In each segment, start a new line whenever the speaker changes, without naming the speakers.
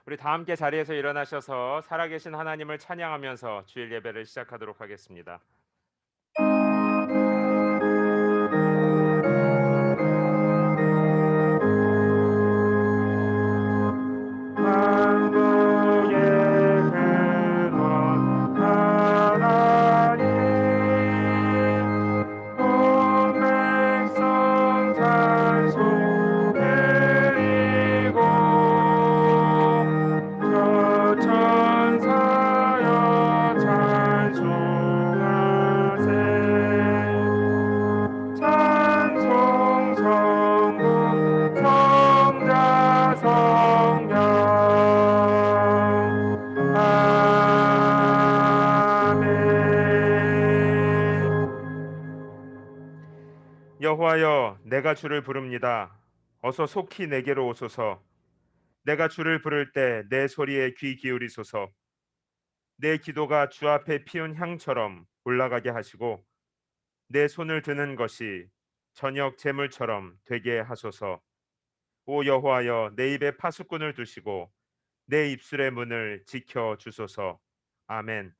우리 다 함께 자리에서 일어나셔서 살아계신 하나님을 찬양하면서 주일 예배를 시작하도록 하겠습니다. 만국의 근원 하나님, 온 백성 찬송 드리고 저 천사여 찬송하세. 찬송 성부 성자 성령 아멘. 여호와여, 내가 주를 부릅니다. 어서 속히 내게로 오소서. 내가 주를 부를 때 내 소리에 귀 기울이소서. 내 기도가 주 앞에 피운 향처럼 올라가게 하시고 내 손을 드는 것이 저녁 제물처럼 되게 하소서. 오 여호와여, 내 입에 파수꾼을 두시고 내 입술의 문을 지켜 주소서. 아멘.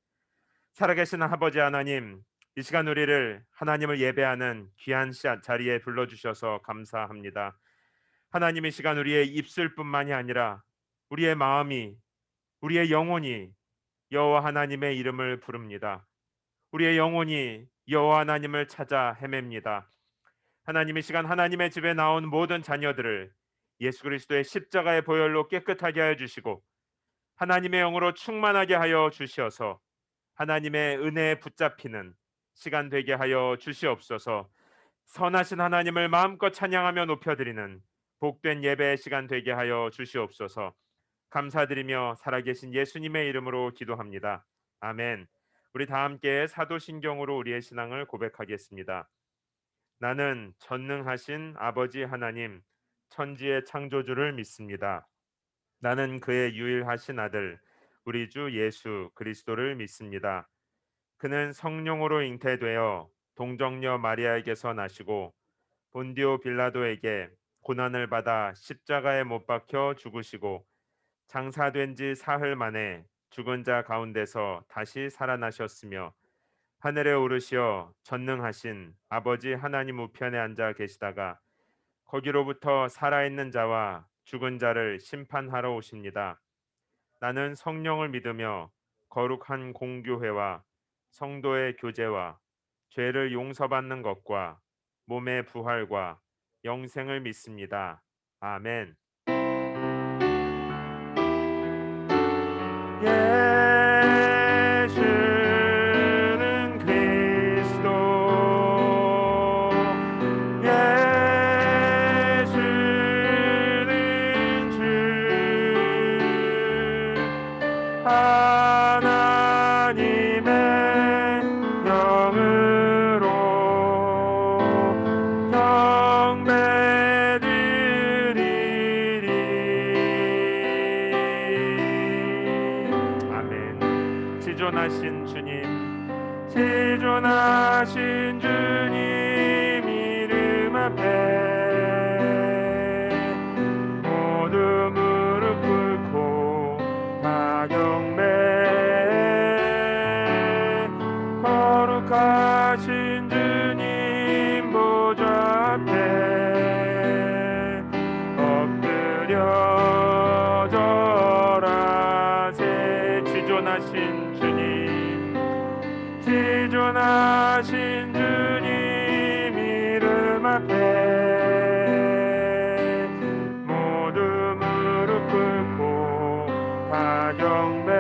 살아계신 아버지 하나님, 이 시간 우리를 하나님을 예배하는 귀한 자리에 불러주셔서 감사합니다. 하나님, 이 시간 우리의 입술뿐만이 아니라 우리의 마음이, 우리의 영혼이 여호와 하나님의 이름을 부릅니다. 우리의 영혼이 여호와 하나님을 찾아 헤맵니다. 하나님, 이 시간 하나님의 집에 나온 모든 자녀들을 예수 그리스도의 십자가의 보혈로 깨끗하게 하여 주시고 하나님의 영으로 충만하게 하여 주시어서 하나님의 은혜에 붙잡히는 시간 되게 하여 주시옵소서. 선하신 하나님을 마음껏 찬양하며 높여드리는 복된 예배의 시간 되게 하여 주시옵소서. 감사드리며 살아계신 예수님의 이름으로 기도합니다. 아멘. 우리 다 함께 사도신경으로 우리의 신앙을 고백하겠습니다. 나는 전능하신 아버지 하나님, 천지의 창조주를 믿습니다. 나는 그의 유일하신 아들, 우리 주 예수 그리스도를 믿습니다. 그는 성령으로 잉태되어 동정녀 마리아에게서 나시고 본디오 빌라도에게 고난을 받아 십자가에 못 박혀 죽으시고 장사된 지 사흘 만에 죽은 자 가운데서 다시 살아나셨으며 하늘에 오르시어 전능하신 아버지 하나님 우편에 앉아 계시다가 거기로부터 살아있는 자와 죽은 자를 심판하러 오십니다. 나는 성령을 믿으며 거룩한 공교회와 성도의 교제와 죄를 용서받는 것과 몸의 부활과 영생을 믿습니다. 아멘. 예수는 그리스도, 예수는 주, 하나님의 영으로 경배드리리. 아멘. 지존하신 주님, 지존하신 주님 이름 앞에 모두 무릎 꿇고 다 경배. 거룩하신 주님 보좌 앞에 엎드려 절하세. 지존하신 주님, 지존하신 주님 이름 앞에 모두 무릎 꿇고 다 경배.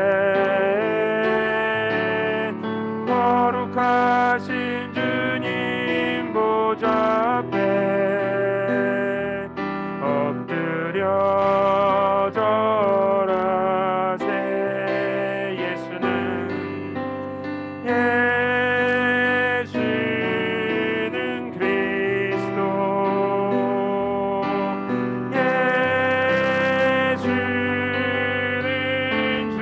거룩하신 주님 보좌 앞에 엎드려 절하세. 예수는 그리스도, 예수는 주,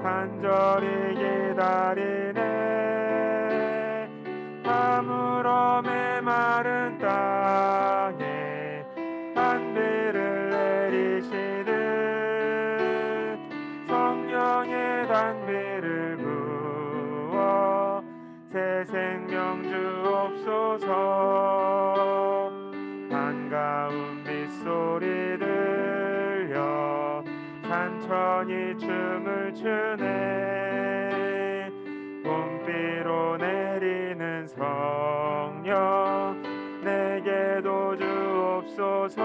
간절히 기다리네. 가물어 메마른 땅에 단비를 내리시듯 성령의 단비를 부어 새 생명 주옵소서. 반가운 빗소리 들려 산천이 춤을 추네. 봄비로 내리는 성령 내게도 주옵소서.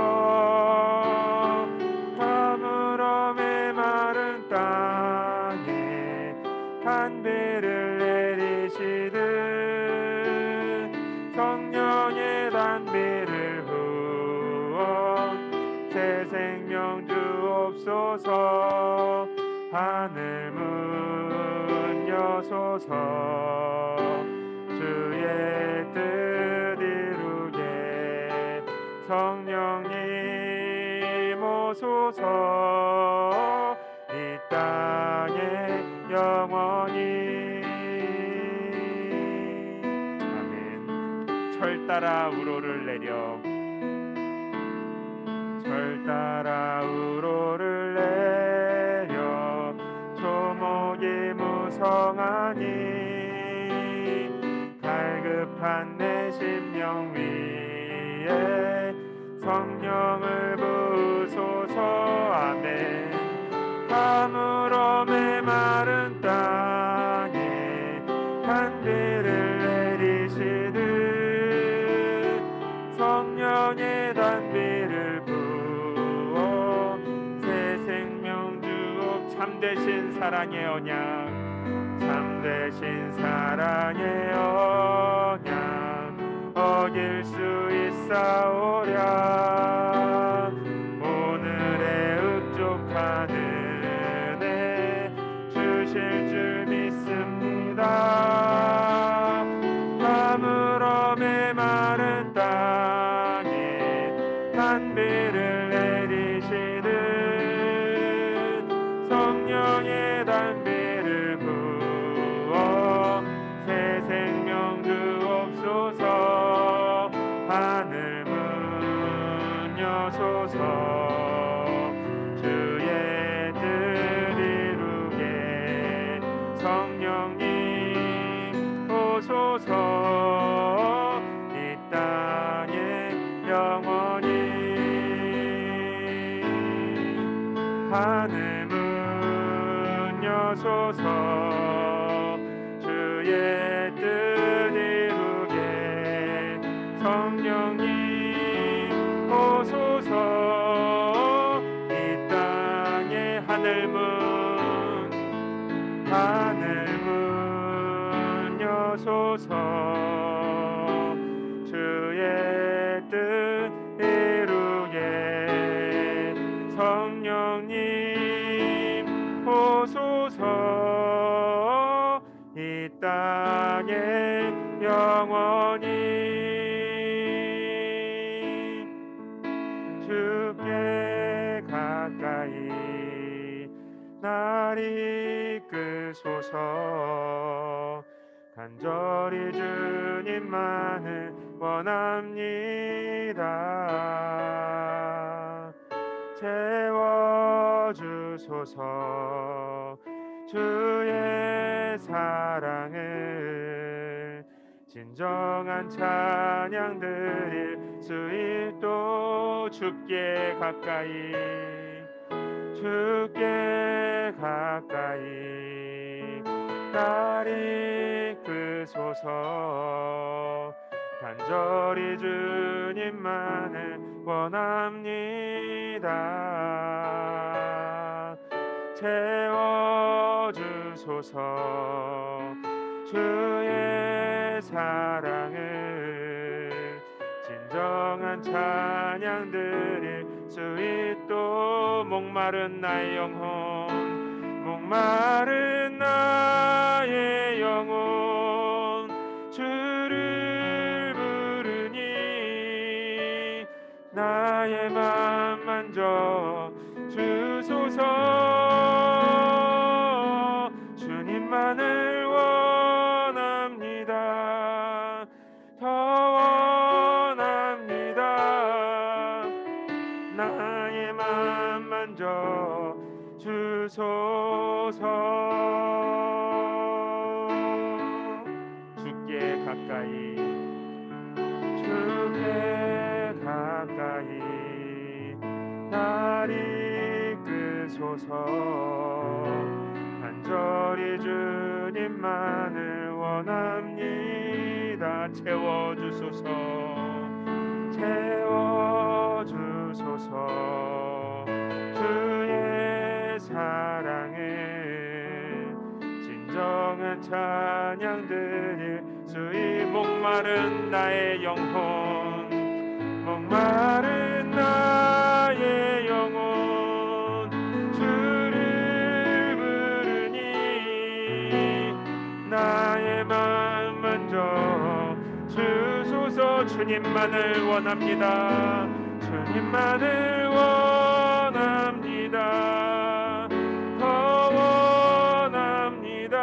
가물어 메마른 땅에 단비를 내리시듯 성령의 단비를 부어 새 생명 주옵소서. 하늘 문 여소서. 주의 뜻 이루게 성령님 오소서. 이 땅에 영원히. 아멘. 철 따라 우로를 내려 철 따라 우로를 내려 조목이 무성하니 갈급한 내 심령 위에 성령을 부으소서. 아멘. 가물어 메마른 땅에 단비를 내리시듯 성령의 단비를 부어 새 생명 주옵. 참되신 사랑의 언약 참되신 사랑의 언약 어길 수 있사오랴. 오늘의 흡족한 은혜 주실 줄 믿습니다. 가물어 메마른 땅에 단비를 내리시듯 성령의 단비를 부어 새 생명 주옵소서. 하늘 문 여소서. 주의 뜻 이루게 성령님 오소서. 이 땅에 영원히. 하늘 문 여소서. 주의 뜻 이루게 성령님 오소서. 이 땅에 하늘 문 여소서. 주의 뜻 이루게 성령님 오소서. 이 땅에 영원히. 주께 가까이 날 이끄소서. 간절히 주님만을 원합니다. 채워주소서. 주의 사랑을 진정한 찬양 드릴 수 있도록 주께 가까이 날 이끄소서. 간절히 주님만을 원합니다. 채워주소서. 주의 사랑을 진정한 찬양 드릴 수 있도록 목마른 나의 영혼 주를 부르니 나의 맘 만져 주소서. 주님만을 원합니다. 채워주소서, 채워주소서. 주의 사랑을 진정한 찬양 드릴 주의 목마른 나의 영혼, 목마른 나의 영혼 주를 부르니 나의 마음 먼저 주소서. 주님만을 원합니다. 주님만을 원합니다. 더 원합니다.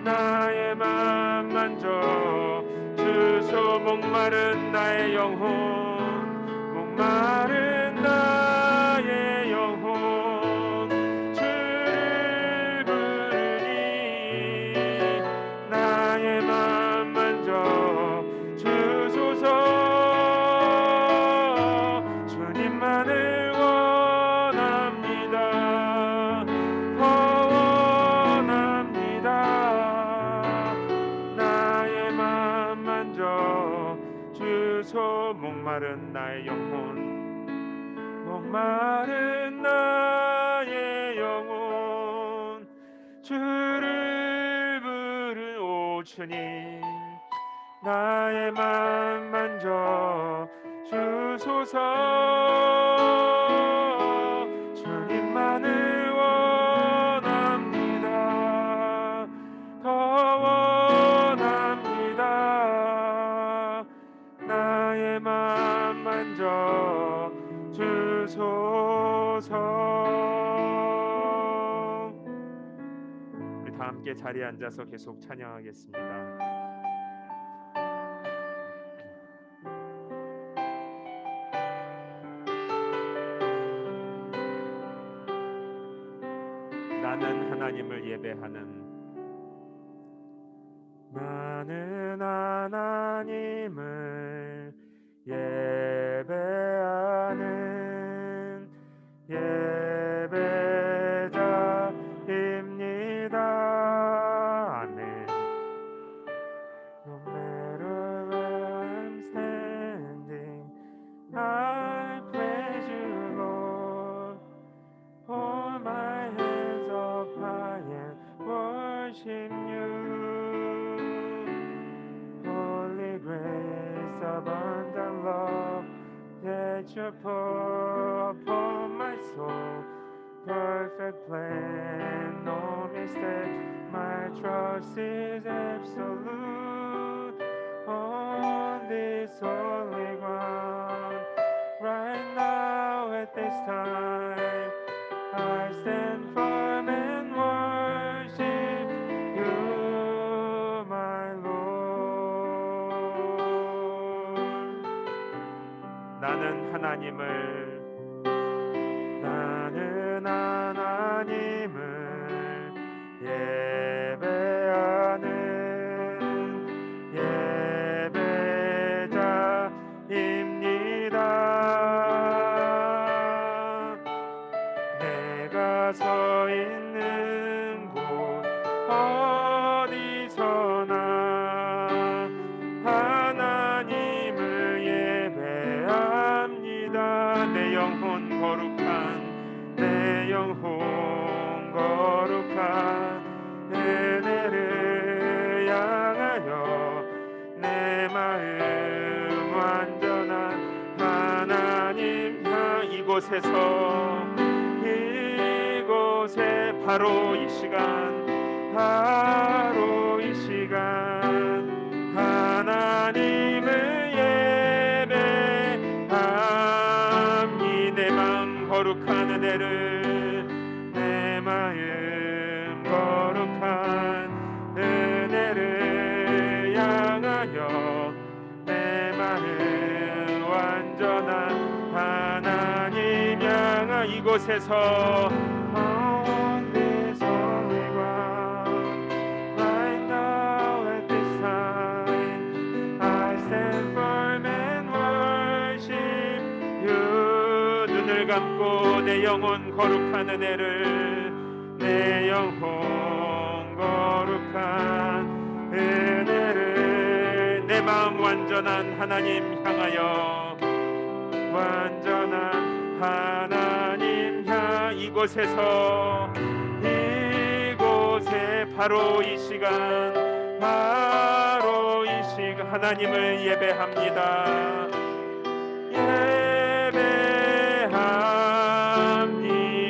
나의 마음 먼저 주소. 목마른 나의 영혼, 목마른 나의 영혼 주를 부르니 나의 마음 먼저 주소서. 주님만을 원합니다. 더 원합니다. 나의 마음 먼저 주소. 목마른 나의 영혼, 목마른 나의 영혼 주를 부르오 주님. 나의 마음 만져 주소서. 주님만을 원합니다. 더 원합니다. 나의 마음 만져 주소서. 우리 다 함께 자리에 앉아서 계속 찬양하겠습니다. 나는 하나님을 예배하는, 나는 하나님을 예배하는 예배자입니다. 아멘. No matter where I'm standing, I praise you, Lord. Hold my hands up high and worship you. Holy grace, abundant love that you pour upon my soul. Perfect plan, no mistake. My trust is absolute on this holy ground. Right now at this time, I stand firm and worship you, my Lord. 나는 하나님을 예배하는 예배자입니다. 내가 서 있는 곳 어디서나 하나님을 예배합니다. 내 영혼 거룩한, 내 영혼 거룩한 은혜를 향하여 내 마음 완전한 하나님 향. 이곳에서, 이곳에 바로 이 시간, 바로 이 시간 하나님을 예배함이. 내 마음 거룩한 은혜를, 내 마음 거룩한 은혜를 향하여 내 마음 완전한 하나님 향하. 이곳에서 on this holy ground, right now at this time, I stand firm and worship you. 눈을 감고 내 영혼 거룩한 은혜를, 내 영혼 완전한 하나님 향하여, 완전한 하나님 향, 이곳에 바로 이 시간, 바로 이 시간 하나님을 예배합니다.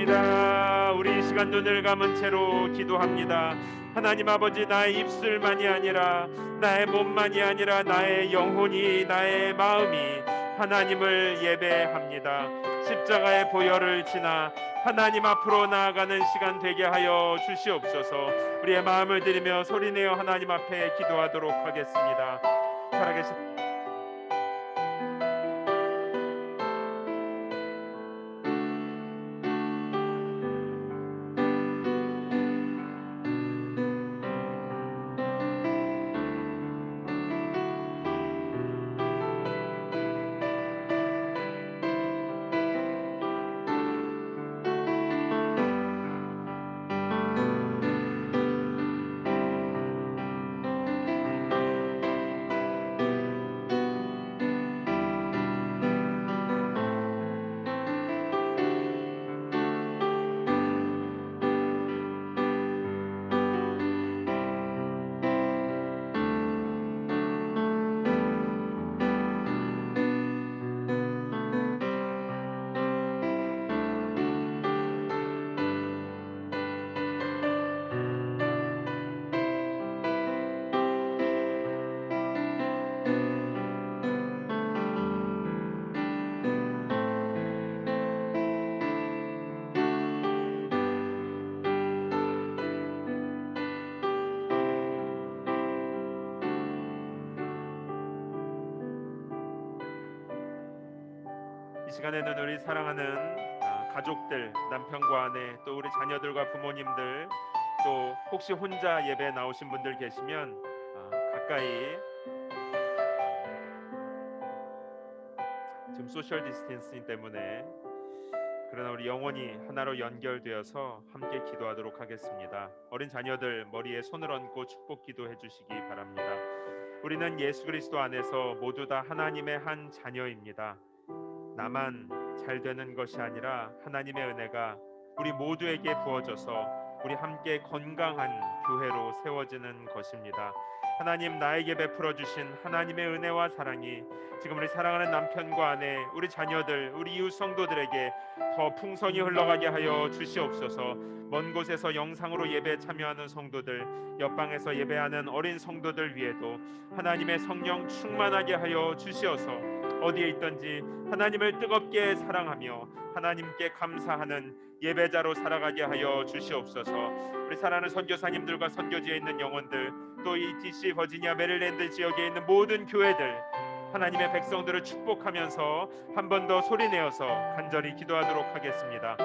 예배합니다. 우리 이 시간 눈을 감은 채로 기도합니다. 하나님 아버지, 나의 입술만이 아니라, 나의 몸만이 아니라, 나의 영혼이, 나의 마음이 하나님을 예배합니다. 십자가의 보혈을 지나 하나님 앞으로 나아가는 시간 되게 하여 주시옵소서. 우리의 마음을 드리며 소리내어 하나님 앞에 기도하도록 하겠습니다. 살아계신 이 시간에는 우리 사랑하는 가족들, 남편과 아내, 또 우리 자녀들과 부모님들, 또 혹시 혼자 예배 나오신 분들 계시면 가까이, 지금 소셜 디스턴싱 때문에, 그러나 우리 영원히 하나로 연결되어서 함께 기도하도록 하겠습니다. 어린 자녀들 머리에 손을 얹고 축복 기도해 주시기 바랍니다. 우리는 예수 그리스도 안에서 모두 다 하나님의 한 자녀입니다. 나만 잘 되는 것이 아니라 하나님의 은혜가 우리 모두에게 부어져서 우리 함께 건강한 교회로 세워지는 것입니다. 하나님, 나에게 베풀어 주신 하나님의 은혜와 사랑이 지금 우리 사랑하는 남편과 아내, 우리 자녀들, 우리 이웃 성도들에게 더 풍성히 흘러가게 하여 주시옵소서. 먼 곳에서 영상으로 예배 참여하는 성도들, 옆방에서 예배하는 어린 성도들 위에도 하나님의 성령 충만하게 하여 주시어서 어디에 있든지 하나님을 뜨겁게 사랑하며 하나님께 감사하는 예배자로 살아가게 하여 주시옵소서. 우리 사랑하는 선교사님들과 선교지에 있는 영혼들, 또 이 DC, 버지니아, 메릴랜드 지역에 있는 모든 교회들, 하나님의 백성들을 축복하면서 한 번 더 소리내어서 간절히 기도하도록 하겠습니다.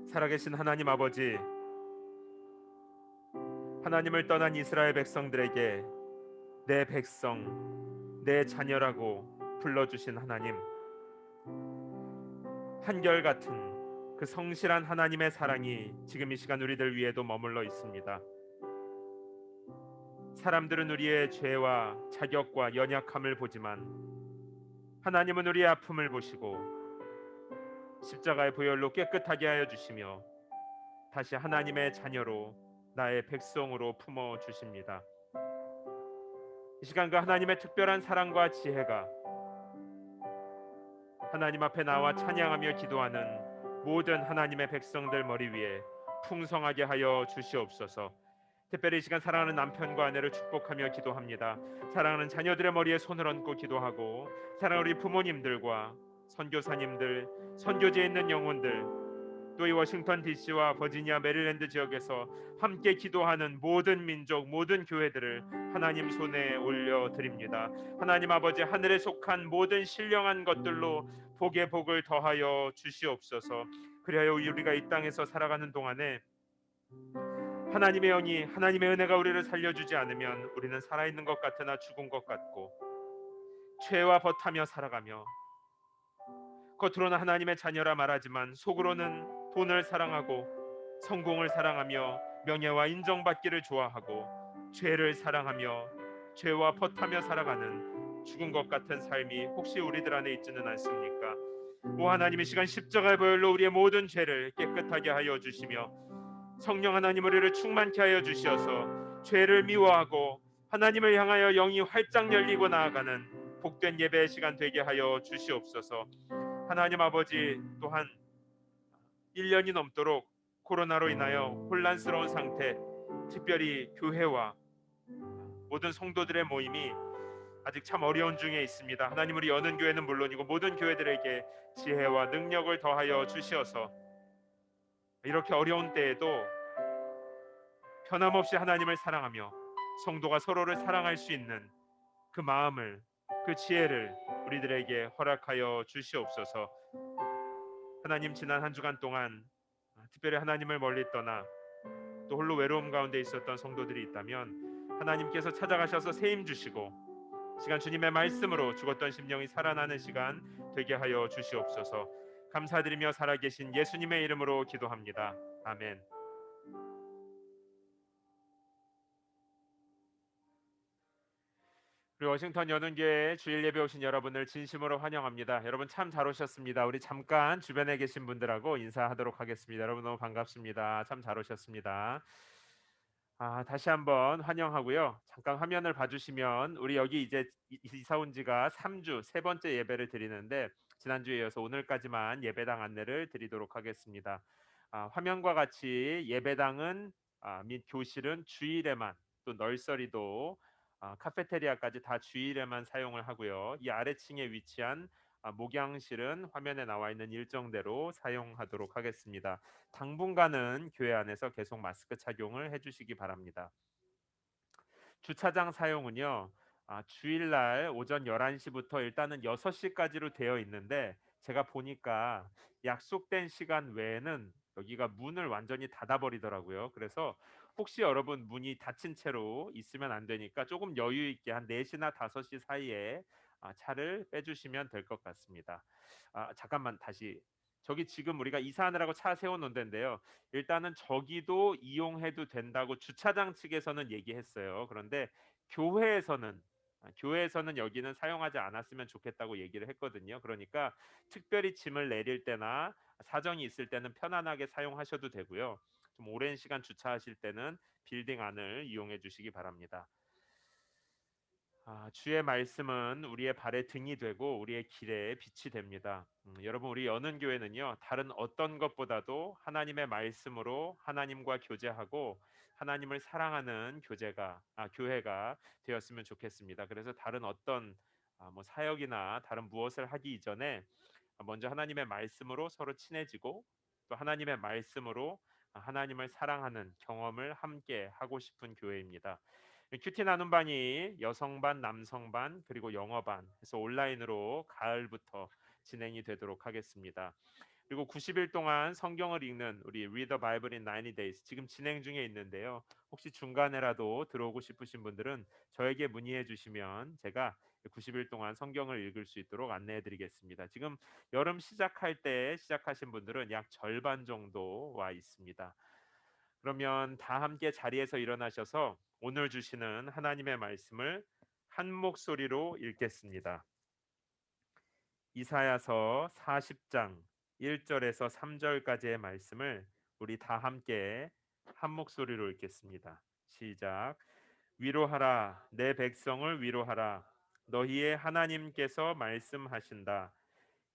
살아계신 하나님 아버지, 하나님을 떠난 이스라엘 백성들에게 내 백성, 내 자녀라고 불러주신 하나님, 한결같은 그 성실한 하나님의 사랑이 지금 이 시간 우리들 위에도 머물러 있습니다. 사람들은 우리의 죄와 자격과 연약함을 보지만 하나님은 우리의 아픔을 보시고 십자가의 보혈로 깨끗하게 하여 주시며 다시 하나님의 자녀로, 나의 백성으로 품어 주십니다. 이 시간 그 하나님의 특별한 사랑과 지혜가 하나님 앞에 나와 찬양하며 기도하는 모든 하나님의 백성들 머리 위에 풍성하게 하여 주시옵소서. 특별히 이 시간 사랑하는 남편과 아내를 축복하며 기도합니다. 사랑하는 자녀들의 머리에 손을 얹고 기도하고, 사랑하는 우리 부모님들과 선교사님들, 선교지에 있는 영혼들, 또 이 워싱턴 DC와 버지니아 메릴랜드 지역에서 함께 기도하는 모든 민족, 모든 교회들을 하나님 손에 올려드립니다. 하나님 아버지, 하늘에 속한 모든 신령한 것들로 복의 복을 더하여 주시옵소서. 그리하여 우리가 이 땅에서 살아가는 동안에 하나님의 영이, 하나님의 은혜가 우리를 살려주지 않으면 우리는 살아있는 것 같으나 죽은 것 같고, 죄와 벗하며 살아가며 겉으로는 하나님의 자녀라 말하지만 속으로는 돈을 사랑하고 성공을 사랑하며 명예와 인정받기를 좋아하고 죄를 사랑하며 죄와 벗하며 살아가는 죽은 것 같은 삶이 혹시 우리들 안에 있지는 않습니까? 오 하나님, 이 시간 십자가의 보혈로 우리의 모든 죄를 깨끗하게 하여 주시며 성령 하나님 우리를 충만케 하여 주시어서 죄를 미워하고 하나님을 향하여 영이 활짝 열리고 나아가는 복된 예배의 시간 되게 하여 주시옵소서. 하나님 아버지, 또한 1년이 넘도록 코로나로 인하여 혼란스러운 상태, 특별히 교회와 모든 성도들의 모임이 아직 참 어려운 중에 있습니다. 하나님, 우리 여는 교회는 물론이고 모든 교회들에게 지혜와 능력을 더하여 주시어서 이렇게 어려운 때에도 변함없이 하나님을 사랑하며 성도가 서로를 사랑할 수 있는 그 마음을, 그 지혜를 우리들에게 허락하여 주시옵소서. 하나님, 지난 한 주간 동안 특별히 하나님을 멀리 떠나 또 홀로 외로움 가운데 있었던 성도들이 있다면 하나님께서 찾아가셔서 새 힘 주시고 시간 주님의 말씀으로 죽었던 심령이 살아나는 시간 되게 하여 주시옵소서. 감사드리며 살아계신 예수님의 이름으로 기도합니다. 아멘. 우리 워싱턴 연은교회 주일 예배 오신 여러분을 진심으로 환영합니다. 여러분 참 잘 오셨습니다. 우리 잠깐 주변에 계신 분들하고 인사하도록 하겠습니다. 여러분 너무 반갑습니다. 참 잘 오셨습니다. 다시 한번 환영하고요. 잠깐 화면을 봐주시면 우리 여기 이제 이사 온 지가 3주 세 번째 예배를 드리는데 지난주에 이어서 오늘까지만 예배당 안내를 드리도록 하겠습니다. 화면과 같이 예배당은 및 교실은 주일에만, 또 널서리도 카페테리아까지 다 주일에만 사용을 하고요. 이 아래층에 위치한 목양실은 화면에 나와 있는 일정대로 사용하도록 하겠습니다. 당분간은 교회 안에서 계속 마스크 착용을 해주시기 바랍니다. 주차장 사용은요, 주일날 오전 11시부터 일단은 6시까지로 되어 있는데 제가 보니까 약속된 시간 외에는 여기가 문을 완전히 닫아버리더라고요. 그래서 혹시 여러분 문이 닫힌 채로 있으면 안 되니까 조금 여유 있게 한 4시나 5시 사이에 차를 빼주시면 될 것 같습니다. 잠깐만 다시, 저기 지금 우리가 이사하느라고 차 세워놓은 데인데요. 일단은 저기도 이용해도 된다고 주차장 측에서는 얘기했어요. 그런데 교회에서는 교회에서는 여기는 사용하지 않았으면 좋겠다고 얘기를 했거든요. 그러니까 특별히 짐을 내릴 때나 사정이 있을 때는 편안하게 사용하셔도 되고요. 좀 오랜 시간 주차하실 때는 빌딩 안을 이용해 주시기 바랍니다. 주의 말씀은 우리의 발의 등이 되고 우리의 길에 빛이 됩니다. 여러분, 우리 여는 교회는요, 다른 어떤 것보다도 하나님의 말씀으로 하나님과 교제하고 하나님을 사랑하는 교회가 되었으면 좋겠습니다. 그래서 다른 어떤 뭐 사역이나 다른 무엇을 하기 이전에 먼저 하나님의 말씀으로 서로 친해지고 또 하나님의 말씀으로 하나님을 사랑하는 경험을 함께 하고 싶은 교회입니다. 큐티 나눔반이 여성반, 남성반 그리고 영어반 해서 온라인으로 가을부터 진행이 되도록 하겠습니다. 그리고 90일 동안 성경을 읽는 우리 Read the Bible in 90 Days 지금 진행 중에 있는데요. 혹시 중간에라도 들어오고 싶으신 분들은 저에게 문의해 주시면 제가 90일 동안 성경을 읽을 수 있도록 안내해 드리겠습니다. 지금 여름 시작할 때 시작하신 분들은 약 절반 정도 와 있습니다. 그러면 다 함께 자리에서 일어나셔서 오늘 주시는 하나님의 말씀을 한 목소리로 읽겠습니다. 이사야서 40장 1절에서 3절까지의 말씀을 우리 다 함께 한 목소리로 읽겠습니다. 시작. 위로하라, 내 백성을 위로하라. 너희의 하나님께서 말씀하신다.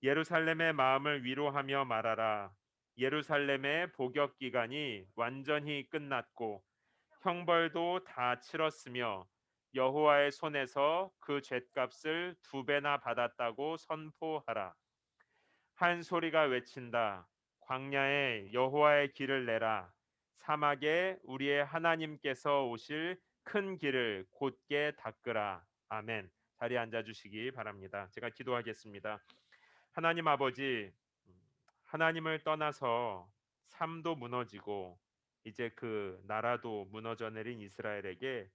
예루살렘의 마음을 위로하며 말하라. 예루살렘의 복역 기간이 완전히 끝났고 형벌도 다 치렀으며 여호와의 손에서 그 죗값을 2배나 받았다고 선포하라. 한 소리가 외친다. 광야에 여호와의 길을 내라. 사막에 우리의 하나님께서 오실 큰 길을 곧게 닦으라. 아멘. 자리에 앉아 주시기 바랍니다. 제가 기도하겠습니다. 하나님 아버지, 하나님을 떠나서 삶도 무너지고 이제 그 나라도 무너져 내린 이스라엘에게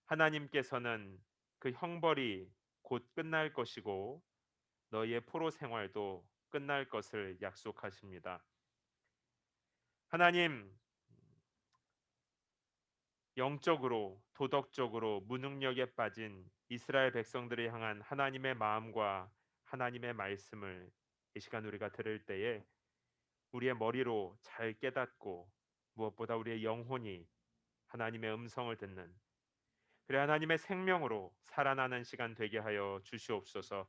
하나님께서는 그 형벌이 곧 끝날 것이고 너희의 포로 생활도 끝날 것을 약속하십니다. 하나님, 영적으로 도덕적으로 무능력에 빠진 이스라엘 백성들을 향한 하나님의 마음과 하나님의 말씀을 이 시간 우리가 들을 때에 우리의 머리로 잘 깨닫고 무엇보다 우리의 영혼이 하나님의 음성을 듣는, 그래 하나님의 생명으로 살아나는 시간 되게 하여 주시옵소서.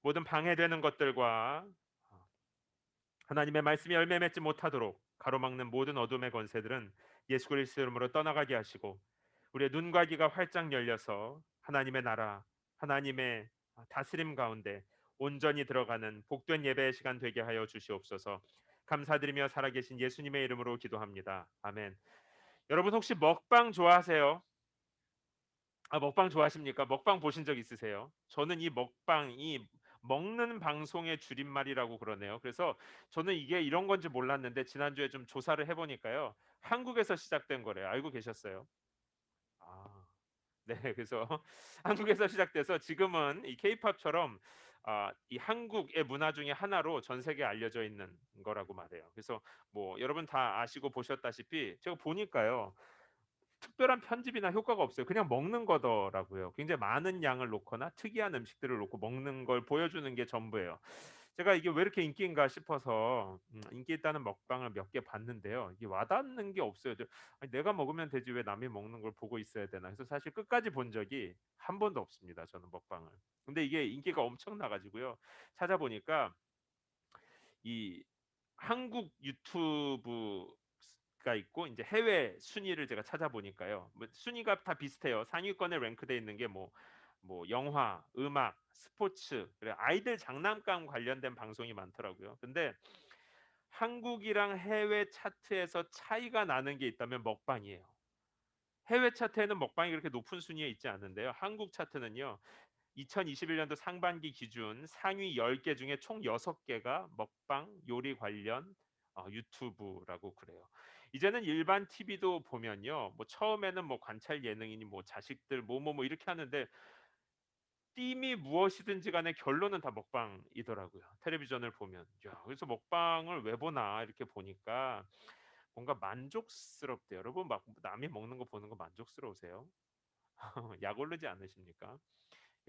모든 방해되는 것들과 하나님의 말씀이 열매 맺지 못하도록 가로막는 모든 어둠의 권세들은 예수 그리스도 이름으로 떠나가게 하시고 우리의 눈과 귀가 활짝 열려서 하나님의 나라, 하나님의 다스림 가운데 온전히 들어가는 복된 예배의 시간 되게 하여 주시옵소서. 감사드리며 살아계신 예수님의 이름으로 기도합니다. 아멘. 여러분 혹시 먹방 좋아하세요? 먹방 좋아하십니까? 먹방 보신 적 있으세요? 저는 이 먹방이 먹는 방송의 줄임말이라고 그러네요. 그래서 저는 이게 이런 건지 몰랐는데 지난주에 좀 조사를 해 보니까요. 한국에서 시작된 거래요. 알고 계셨어요? 아. 네. 그래서 한국에서 시작돼서 지금은 이 케이팝처럼 이 한국의 문화 중에 하나로 전 세계에 알려져 있는 거라고 말해요. 그래서 뭐 여러분 다 아시고 보셨다시피 제가 보니까요. 특별한 편집이나 효과가 없어요. 그냥 먹는 거더라고요. 굉장히 많은 양을 놓거나 특이한 음식들을 놓고 먹는 걸 보여주는 게 전부예요. 제가 이게 왜 이렇게 인기인가 싶어서 인기 있다는 먹방을 몇 개 봤는데요. 이게 와닿는 게 없어요. '아니 내가 먹으면 되지 왜 남이 먹는 걸 보고 있어야 되나.' 그래서 사실 끝까지 본 적이 한 번도 없습니다, 저는 먹방을. 근데 이게 인기가 엄청나 가지고요. 찾아보니까 이 한국 유튜브가 있고 인제 해외 순위를 제가 찾아보니까요. 뭐 순위가 다 비슷해요. 상위권에 랭크돼 있는 게 뭐 영화, 음악, 스포츠, 그리고 아이들 장난감 관련된 방송이 많더라고요. 근데 한국이랑 해외 차트에서 차이가 나는 게 있다면 먹방이에요. 해외 차트에는 먹방이 그렇게 높은 순위에 있지 않는데요. 한국 차트는요. 2021년도 상반기 기준 상위 10개 중에 총 6개가 먹방 요리 관련 유튜브라고 그래요. 이제는 일반 TV도 보면요. 뭐 처음에는 뭐 관찰 예능이니 뭐 자식들 뭐 이렇게 하는데 띠임이 무엇이든지 간에 결론은 다 먹방이더라고요. 텔레비전을 보면. 야, 그래서 '먹방을 왜 보나.' 이렇게 보니까 뭔가 만족스럽대요. 여러분 막 남이 먹는 거 보는 거 만족스러우세요? 약 오르지 않으십니까?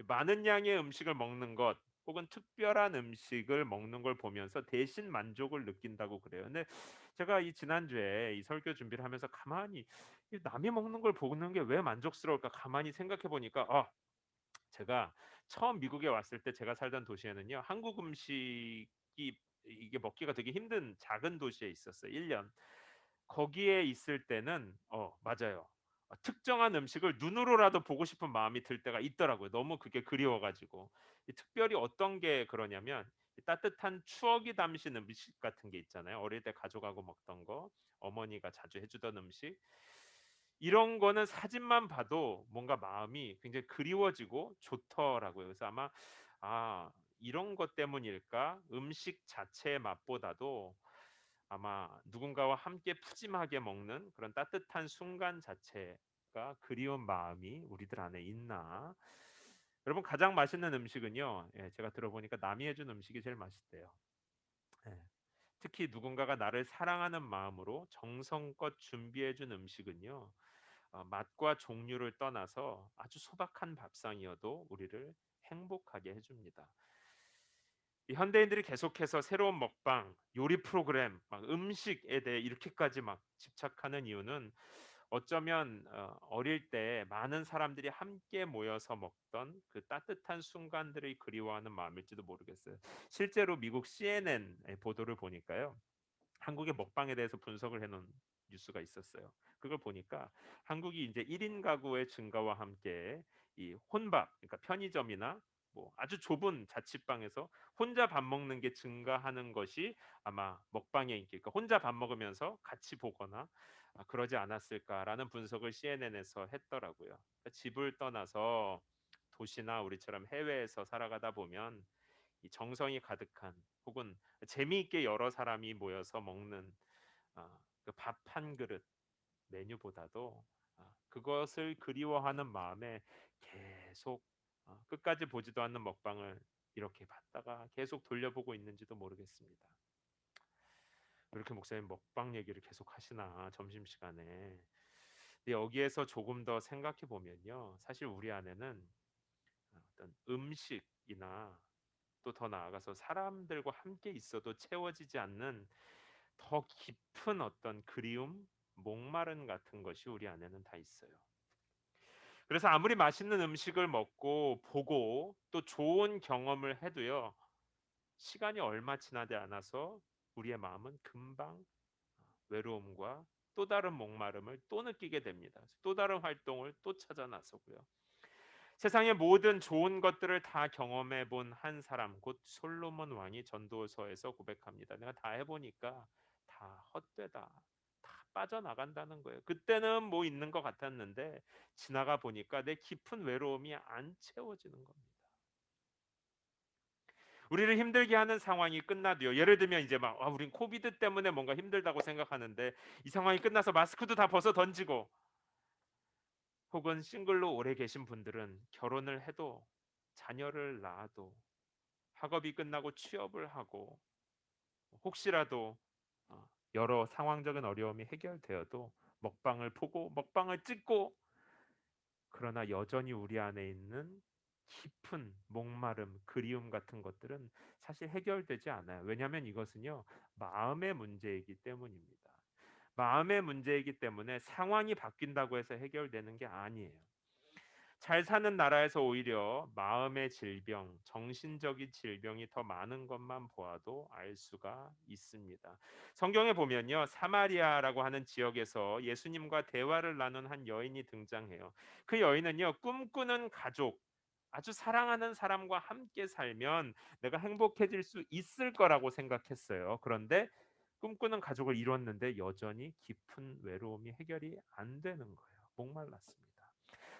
많은 양의 음식을 먹는 것 혹은 특별한 음식을 먹는 걸 보면서 대신 만족을 느낀다고 그래요. 근데 제가 이 지난주에 이 설교 준비를 하면서 가만히 이 남이 먹는 걸 보는 게 왜 만족스러울까 가만히 생각해 보니까 제가 처음 미국에 왔을 때 제가 살던 도시에는요. 한국 음식이 이게 먹기가 되게 힘든 작은 도시에 있었어요. 1 년. 거기에 있을 때는 맞아요. 특정한 음식을 눈으로라도 보고 싶은 마음이 들 때가 있더라고요. 너무 그게 그리워 가지고. 이 특별히 어떤 게 그러냐면 이 따뜻한 추억이 담긴 음식 같은 게 있잖아요. 어릴 때 가족하고 먹던 거, 어머니가 자주 해 주던 음식. 이런 거는 사진만 봐도 뭔가 마음이 굉장히 그리워지고 좋더라고요. 그래서 아마 아 이런 것 때문일까? 음식 자체의 맛보다도 아마 누군가와 함께 푸짐하게 먹는 그런 따뜻한 순간 자체가 그리운 마음이 우리들 안에 있나? 여러분 가장 맛있는 음식은요. 예, 제가 들어보니까 남이 해준 음식이 제일 맛있대요. 예. 특히 누군가가 나를 사랑하는 마음으로 정성껏 준비해 준 음식은요. 맛과 종류를 떠나서 아주 소박한 밥상이어도 우리를 행복하게 해 줍니다. 이 현대인들이 계속해서 새로운 먹방, 요리 프로그램, 막 음식에 대해 이렇게까지 막 집착하는 이유는 어쩌면 어릴 때 많은 사람들이 함께 모여서 먹던 그 따뜻한 순간들을 그리워하는 마음일지도 모르겠어요. 실제로 미국 CNN의 보도를 보니까요. 한국의 먹방에 대해서 분석을 해 놓은 뉴스가 있었어요. 그걸 보니까 한국이 이제 1인 가구의 증가와 함께 이 혼밥, 그러니까 편의점이나 뭐 아주 좁은 자취방에서 혼자 밥 먹는 게 증가하는 것이 아마 먹방의 인기, 그러니까 혼자 밥 먹으면서 같이 보거나 그러지 않았을까라는 분석을 CNN에서 했더라고요. 그러니까 집을 떠나서 도시나 우리처럼 해외에서 살아가다 보면 이 정성이 가득한 혹은 재미있게 여러 사람이 모여서 먹는 그 밥 한 그릇 메뉴보다도 그것을 그리워하는 마음에 계속 끝까지 보지도 않는 먹방을 이렇게 봤다가 계속 돌려보고 있는지도 모르겠습니다. 왜 이렇게 목사님 먹방 얘기를 계속 하시나 점심시간에. 근데 여기에서 조금 더 생각해 보면요. 사실 우리 안에는 어떤 음식이나 또 더 나아가서 사람들과 함께 있어도 채워지지 않는 더 깊은 어떤 그리움, 목마름 같은 것이 우리 안에는 다 있어요. 그래서 아무리 맛있는 음식을 먹고 보고 또 좋은 경험을 해도요. 시간이 얼마 지나지 않아서 우리의 마음은 금방 외로움과 또 다른 목마름을 또 느끼게 됩니다. 또 다른 활동을 또 찾아 나서고요. 세상의 모든 좋은 것들을 다 경험해 본 한 사람 곧 솔로몬 왕이 전도서에서 고백합니다. 내가 다 해보니까 다 헛되다. 다 빠져나간다는 거예요. 그때는 뭐 있는 것 같았는데 지나가 보니까 내 깊은 외로움이 안 채워지는 겁니다. 우리를 힘들게 하는 상황이 끝나도요. 예를 들면 이제 막 우린 코비드 때문에 뭔가 힘들다고 생각하는데 이 상황이 끝나서 마스크도 다 벗어 던지고 혹은 싱글로 오래 계신 분들은 결혼을 해도 자녀를 낳아도 학업이 끝나고 취업을 하고 혹시라도 여러 상황적인 어려움이 해결되어도 먹방을 보고 먹방을 찍고 그러나 여전히 우리 안에 있는 깊은 목마름, 그리움 같은 것들은 사실 해결되지 않아요. 왜냐하면 이것은요 마음의 문제이기 때문입니다. 마음의 문제이기 때문에 상황이 바뀐다고 해서 해결되는 게 아니에요. 잘 사는 나라에서 오히려 마음의 질병, 정신적인 질병이 더 많은 것만 보아도 알 수가 있습니다. 성경에 보면요. 사마리아라고 하는 지역에서 예수님과 대화를 나눈 한 여인이 등장해요. 그 여인은요. 꿈꾸는 가족, 아주 사랑하는 사람과 함께 살면 내가 행복해질 수 있을 거라고 생각했어요. 그런데 꿈꾸는 가족을 이뤘는데 여전히 깊은 외로움이 해결이 안 되는 거예요. 목말랐습니다.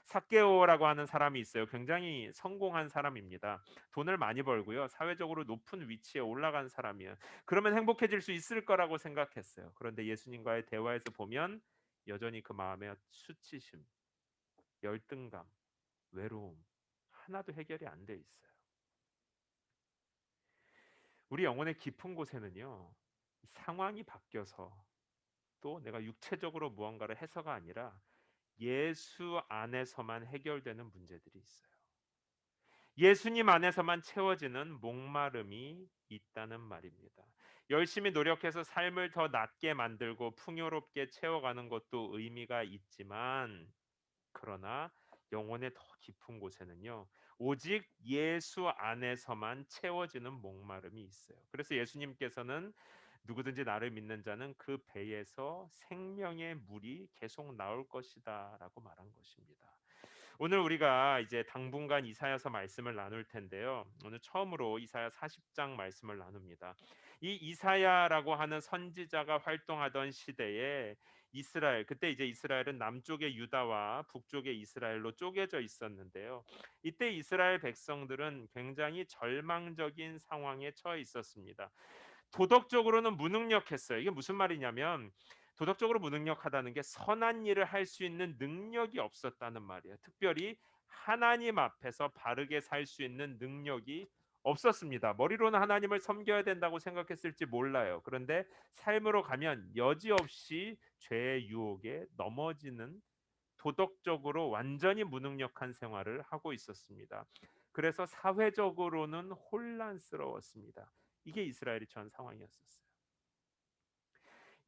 삭개오라고 하는 사람이 있어요. 굉장히 성공한 사람입니다. 돈을 많이 벌고요. 사회적으로 높은 위치에 올라간 사람이에요. 그러면 행복해질 수 있을 거라고 생각했어요. 그런데 예수님과의 대화에서 보면 여전히 그 마음의 수치심, 열등감, 외로움 하나도 해결이 안 돼 있어요. 우리 영혼의 깊은 곳에는요. 상황이 바뀌어서 또 내가 육체적으로 무언가를 해서가 아니라 예수 안에서만 해결되는 문제들이 있어요. 예수님 안에서만 채워지는 목마름이 있다는 말입니다. 열심히 노력해서 삶을 더 낫게 만들고 풍요롭게 채워가는 것도 의미가 있지만 그러나 영혼의 더 깊은 곳에는요. 오직 예수 안에서만 채워지는 목마름이 있어요. 그래서 예수님께서는 누구든지 나를 믿는 자는 그 배에서 생명의 물이 계속 나올 것이다라고 말한 것입니다. 오늘 우리가 이제 당분간 이사야서 말씀을 나눌 텐데요. 오늘 처음으로 이사야 40장 말씀을 나눕니다. 이 이사야라고 하는 선지자가 활동하던 시대에 이스라엘, 그때 이제 이스라엘은 남쪽의 유다와 북쪽의 이스라엘로 쪼개져 있었는데요. 이때 이스라엘 백성들은 굉장히 절망적인 상황에 처해 있었습니다. 도덕적으로는 무능력했어요. 이게 무슨 말이냐면 도덕적으로 무능력하다는 게 선한 일을 할 수 있는 능력이 없었다는 말이에요. 특별히 하나님 앞에서 바르게 살 수 있는 능력이 없었습니다. 머리로는 하나님을 섬겨야 된다고 생각했을지 몰라요. 그런데 삶으로 가면 여지없이 죄의 유혹에 넘어지는, 도덕적으로 완전히 무능력한 생활을 하고 있었습니다. 그래서 사회적으로는 혼란스러웠습니다. 이게 이스라엘이 처한 상황이었었어요.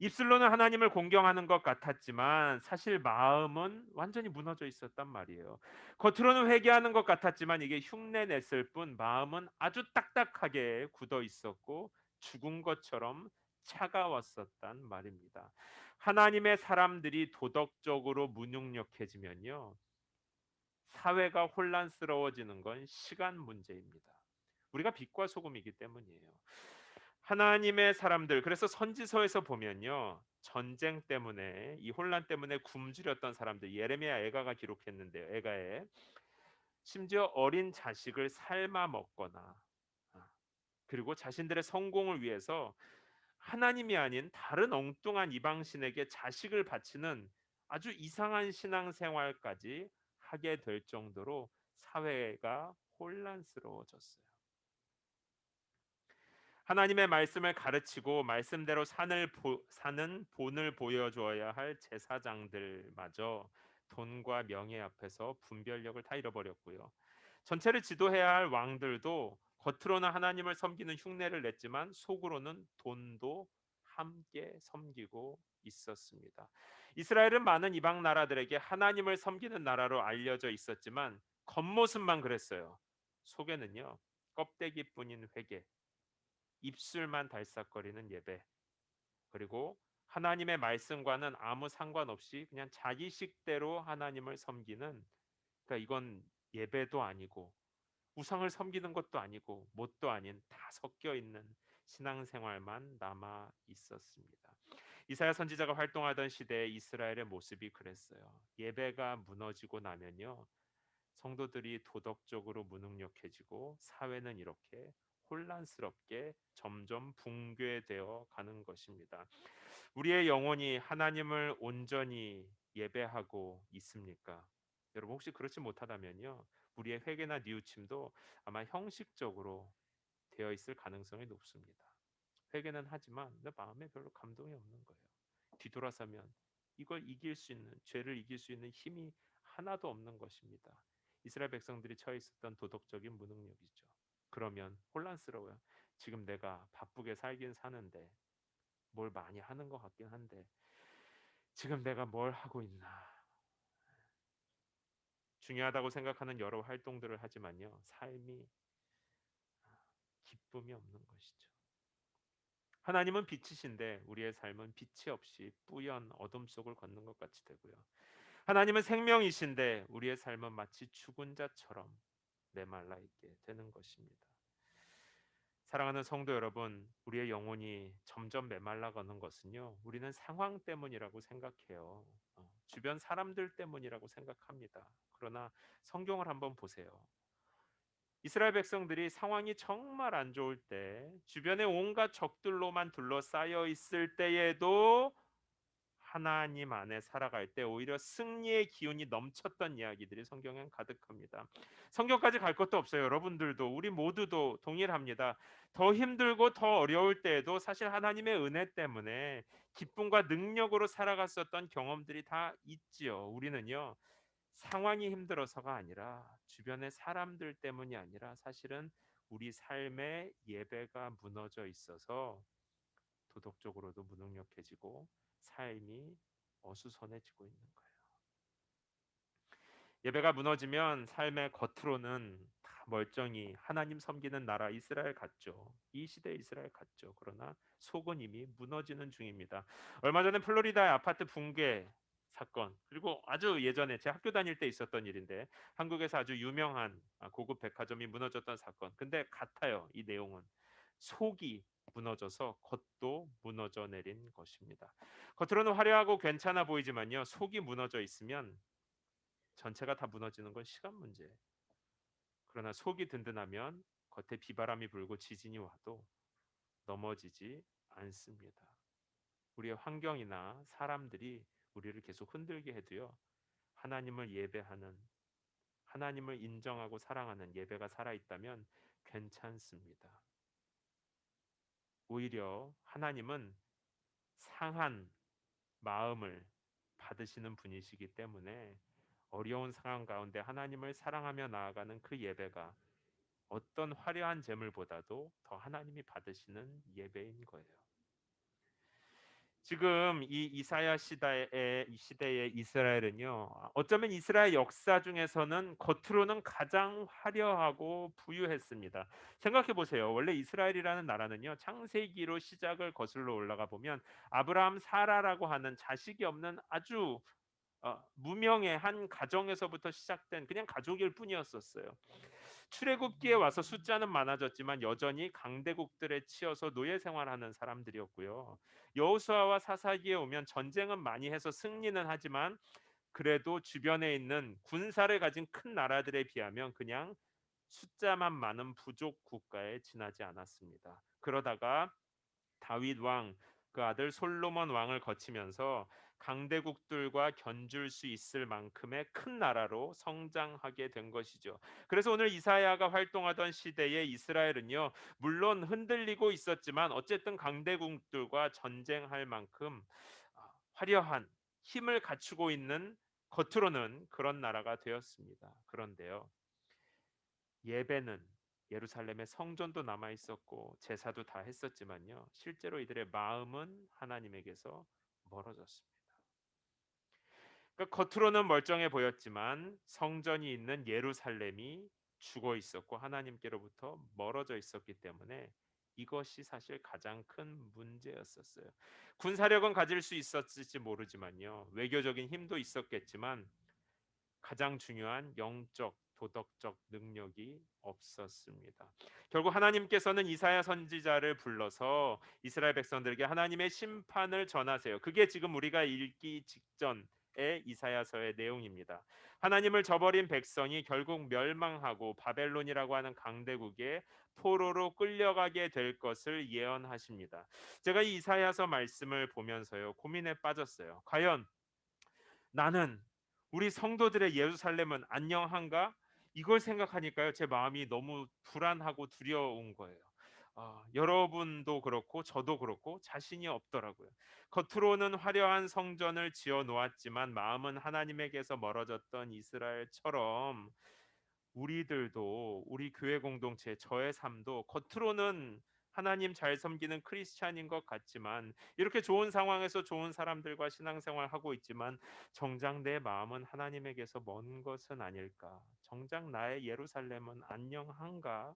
입술로는 하나님을 공경하는 것 같았지만 사실 마음은 완전히 무너져 있었단 말이에요. 겉으로는 회개하는 것 같았지만 이게 흉내 냈을 뿐 마음은 아주 딱딱하게 굳어 있었고 죽은 것처럼 차가웠었단 말입니다. 하나님의 사람들이 도덕적으로 무능력해지면요, 사회가 혼란스러워지는 건 시간 문제입니다. 우리가 빛과 소금이기 때문이에요. 하나님의 사람들, 그래서 선지서에서 보면요, 전쟁 때문에, 이 혼란 때문에 굶주렸던 사람들, 예레미야 애가가 기록했는데요. 애가에 심지어 어린 자식을 삶아 먹거나, 그리고 자신들의 성공을 위해서 하나님이 아닌 다른 엉뚱한 이방신에게 자식을 바치는 아주 이상한 신앙생활까지 하게 될 정도로 사회가 혼란스러워졌어요. 하나님의 말씀을 가르치고 말씀대로 사는 본을 보여줘야 할 제사장들마저 돈과 명예 앞에서 분별력을 다 잃어버렸고요. 전체를 지도해야 할 왕들도 겉으로는 하나님을 섬기는 흉내를 냈지만 속으로는 돈도 함께 섬기고 있었습니다. 이스라엘은 많은 이방 나라들에게 하나님을 섬기는 나라로 알려져 있었지만 겉모습만 그랬어요. 속에는요, 껍데기뿐인 회개, 입술만 달싹거리는 예배, 그리고 하나님의 말씀과는 아무 상관없이 그냥 자기식대로 하나님을 섬기는, 그러니까 이건 예배도 아니고 우상을 섬기는 것도 아니고 뭣도 아닌 다 섞여 있는 신앙생활만 남아 있었습니다. 이사야 선지자가 활동하던 시대에 이스라엘의 모습이 그랬어요. 예배가 무너지고 나면요, 성도들이 도덕적으로 무능력해지고 사회는 이렇게 혼란스럽게 점점 붕괴되어 가는 것입니다. 우리의 영혼이 하나님을 온전히 예배하고 있습니까? 여러분 혹시 그렇지 못하다면요, 우리의 회개나 뉘우침도 아마 형식적으로 되어 있을 가능성이 높습니다. 회개는 하지만 내 마음에 별로 감동이 없는 거예요. 뒤돌아서면 이걸 이길 수 있는, 죄를 이길 수 있는 힘이 하나도 없는 것입니다. 이스라엘 백성들이 처해 있었던 도덕적인 무능력이죠. 그러면 혼란스러워요. 지금 내가 바쁘게 살긴 사는데, 뭘 많이 하는 것 같긴 한데 지금 내가 뭘 하고 있나. 중요하다고 생각하는 여러 활동들을 하지만요, 삶이 기쁨이 없는 것이죠. 하나님은 빛이신데 우리의 삶은 빛이 없이 뿌연 어둠 속을 걷는 것 같이 되고요. 하나님은 생명이신데 우리의 삶은 마치 죽은 자처럼 메말라 있게 되는 것입니다. 사랑하는 성도 여러분, 우리의 영혼이 점점 메말라가는 것은요, 우리는 상황 때문이라고 생각해요. 주변 사람들 때문이라고 생각합니다. 그러나 성경을 한번 보세요. 이스라엘 백성들이 상황이 정말 안 좋을 때, 주변에 온갖 적들로만 둘러싸여 있을 때에도 하나님 안에 살아갈 때 오히려 승리의 기운이 넘쳤던 이야기들이 성경엔 가득합니다. 성경까지 갈 것도 없어요. 여러분들도 우리 모두도 동일합니다. 더 힘들고 더 어려울 때에도 사실 하나님의 은혜 때문에 기쁨과 능력으로 살아갔었던 경험들이 다 있지요. 우리는요, 상황이 힘들어서가 아니라 주변의 사람들 때문이 아니라 사실은 우리 삶의 예배가 무너져 있어서 도덕적으로도 무능력해지고 삶이 어수선해지고 있는 거예요. 예배가 무너지면 삶의 겉으로는 다 멀쩡히 하나님 섬기는 나라 이스라엘 같죠. 이 시대 이스라엘 같죠. 그러나 속은 이미 무너지는 중입니다. 얼마 전에 플로리다의 아파트 붕괴, 사건, 그리고 아주 예전에 제 학교 다닐 때 있었던 일인데 한국에서 아주 유명한 고급 백화점이 무너졌던 사건. 근데 같아요. 이 내용은 속이 무너져서 겉도 무너져 내린 것입니다. 겉으로는 화려하고 괜찮아 보이지만요. 속이 무너져 있으면 전체가 다 무너지는 건 시간 문제예요. 그러나 속이 든든하면 겉에 비바람이 불고 지진이 와도 넘어지지 않습니다. 우리의 환경이나 사람들이 우리를 계속 흔들게 해도요. 하나님을 예배하는, 하나님을 인정하고 사랑하는 예배가 살아있다면 괜찮습니다. 오히려 하나님은 상한 마음을 받으시는 분이시기 때문에 어려운 상황 가운데 하나님을 사랑하며 나아가는 그 예배가 어떤 화려한 제물보다도 더 하나님이 받으시는 예배인 거예요. 지금 이 이사야 시대의 이스라엘은요. 어쩌면 이스라엘 역사 중에서는 겉으로는 가장 화려하고 부유했습니다. 생각해 보세요. 원래 이스라엘이라는 나라는요. 창세기로 시작을 거슬러 올라가 보면 아브라함 사라라고 하는 자식이 없는 아주 무명의 한 가정에서부터 시작된 그냥 가족일 뿐이었었어요. 출애굽기에 와서 숫자는 많아졌지만 여전히 강대국들에 치여서 노예 생활하는 사람들이었고요. 여호수아와 사사기에 오면 전쟁은 많이 해서 승리는 하지만 그래도 주변에 있는 군사를 가진 큰 나라들에 비하면 그냥 숫자만 많은 부족 국가에 지나지 않았습니다. 그러다가 다윗 왕, 그 아들 솔로몬 왕을 거치면서 강대국들과 견줄 수 있을 만큼의 큰 나라로 성장하게 된 것이죠. 그래서 오늘 이사야가 활동하던 시대의 이스라엘은요, 물론 흔들리고 있었지만 어쨌든 강대국들과 전쟁할 만큼 화려한 힘을 갖추고 있는, 겉으로는 그런 나라가 되었습니다. 그런데요, 예배는 예루살렘의 성전도 남아 있었고 제사도 다 했었지만요. 실제로 이들의 마음은 하나님에게서 멀어졌습니다. 그러니까 겉으로는 멀쩡해 보였지만 성전이 있는 예루살렘이 죽어 있었고 하나님께로부터 멀어져 있었기 때문에 이것이 사실 가장 큰 문제였었어요. 군사력은 가질 수 있었을지 모르지만요. 외교적인 힘도 있었겠지만 가장 중요한 영적 도덕적 능력이 없었습니다. 결국 하나님께서는 이사야 선지자를 불러서 이스라엘 백성들에게 하나님의 심판을 전하세요. 그게 지금 우리가 읽기 직전의 이사야서의 내용입니다. 하나님을 저버린 백성이 결국 멸망하고 바벨론이라고 하는 강대국에 포로로 끌려가게 될 것을 예언하십니다. 제가 이 이사야서 말씀을 보면서요 고민에 빠졌어요. 과연 나는 우리 성도들의 예루살렘은 안녕한가? 이걸 생각하니까요. 제 마음이 너무 불안하고 두려운 거예요. 여러분도 그렇고 저도 그렇고 자신이 없더라고요. 겉으로는 화려한 성전을 지어 놓았지만 마음은 하나님에게서 멀어졌던 이스라엘처럼 우리들도 우리 교회 공동체 저의 삶도 겉으로는 하나님 잘 섬기는 크리스찬인 것 같지만 이렇게 좋은 상황에서 좋은 사람들과 신앙생활 하고 있지만 정작 내 마음은 하나님에게서 먼 것은 아닐까? 정작 나의 예루살렘은 안녕한가?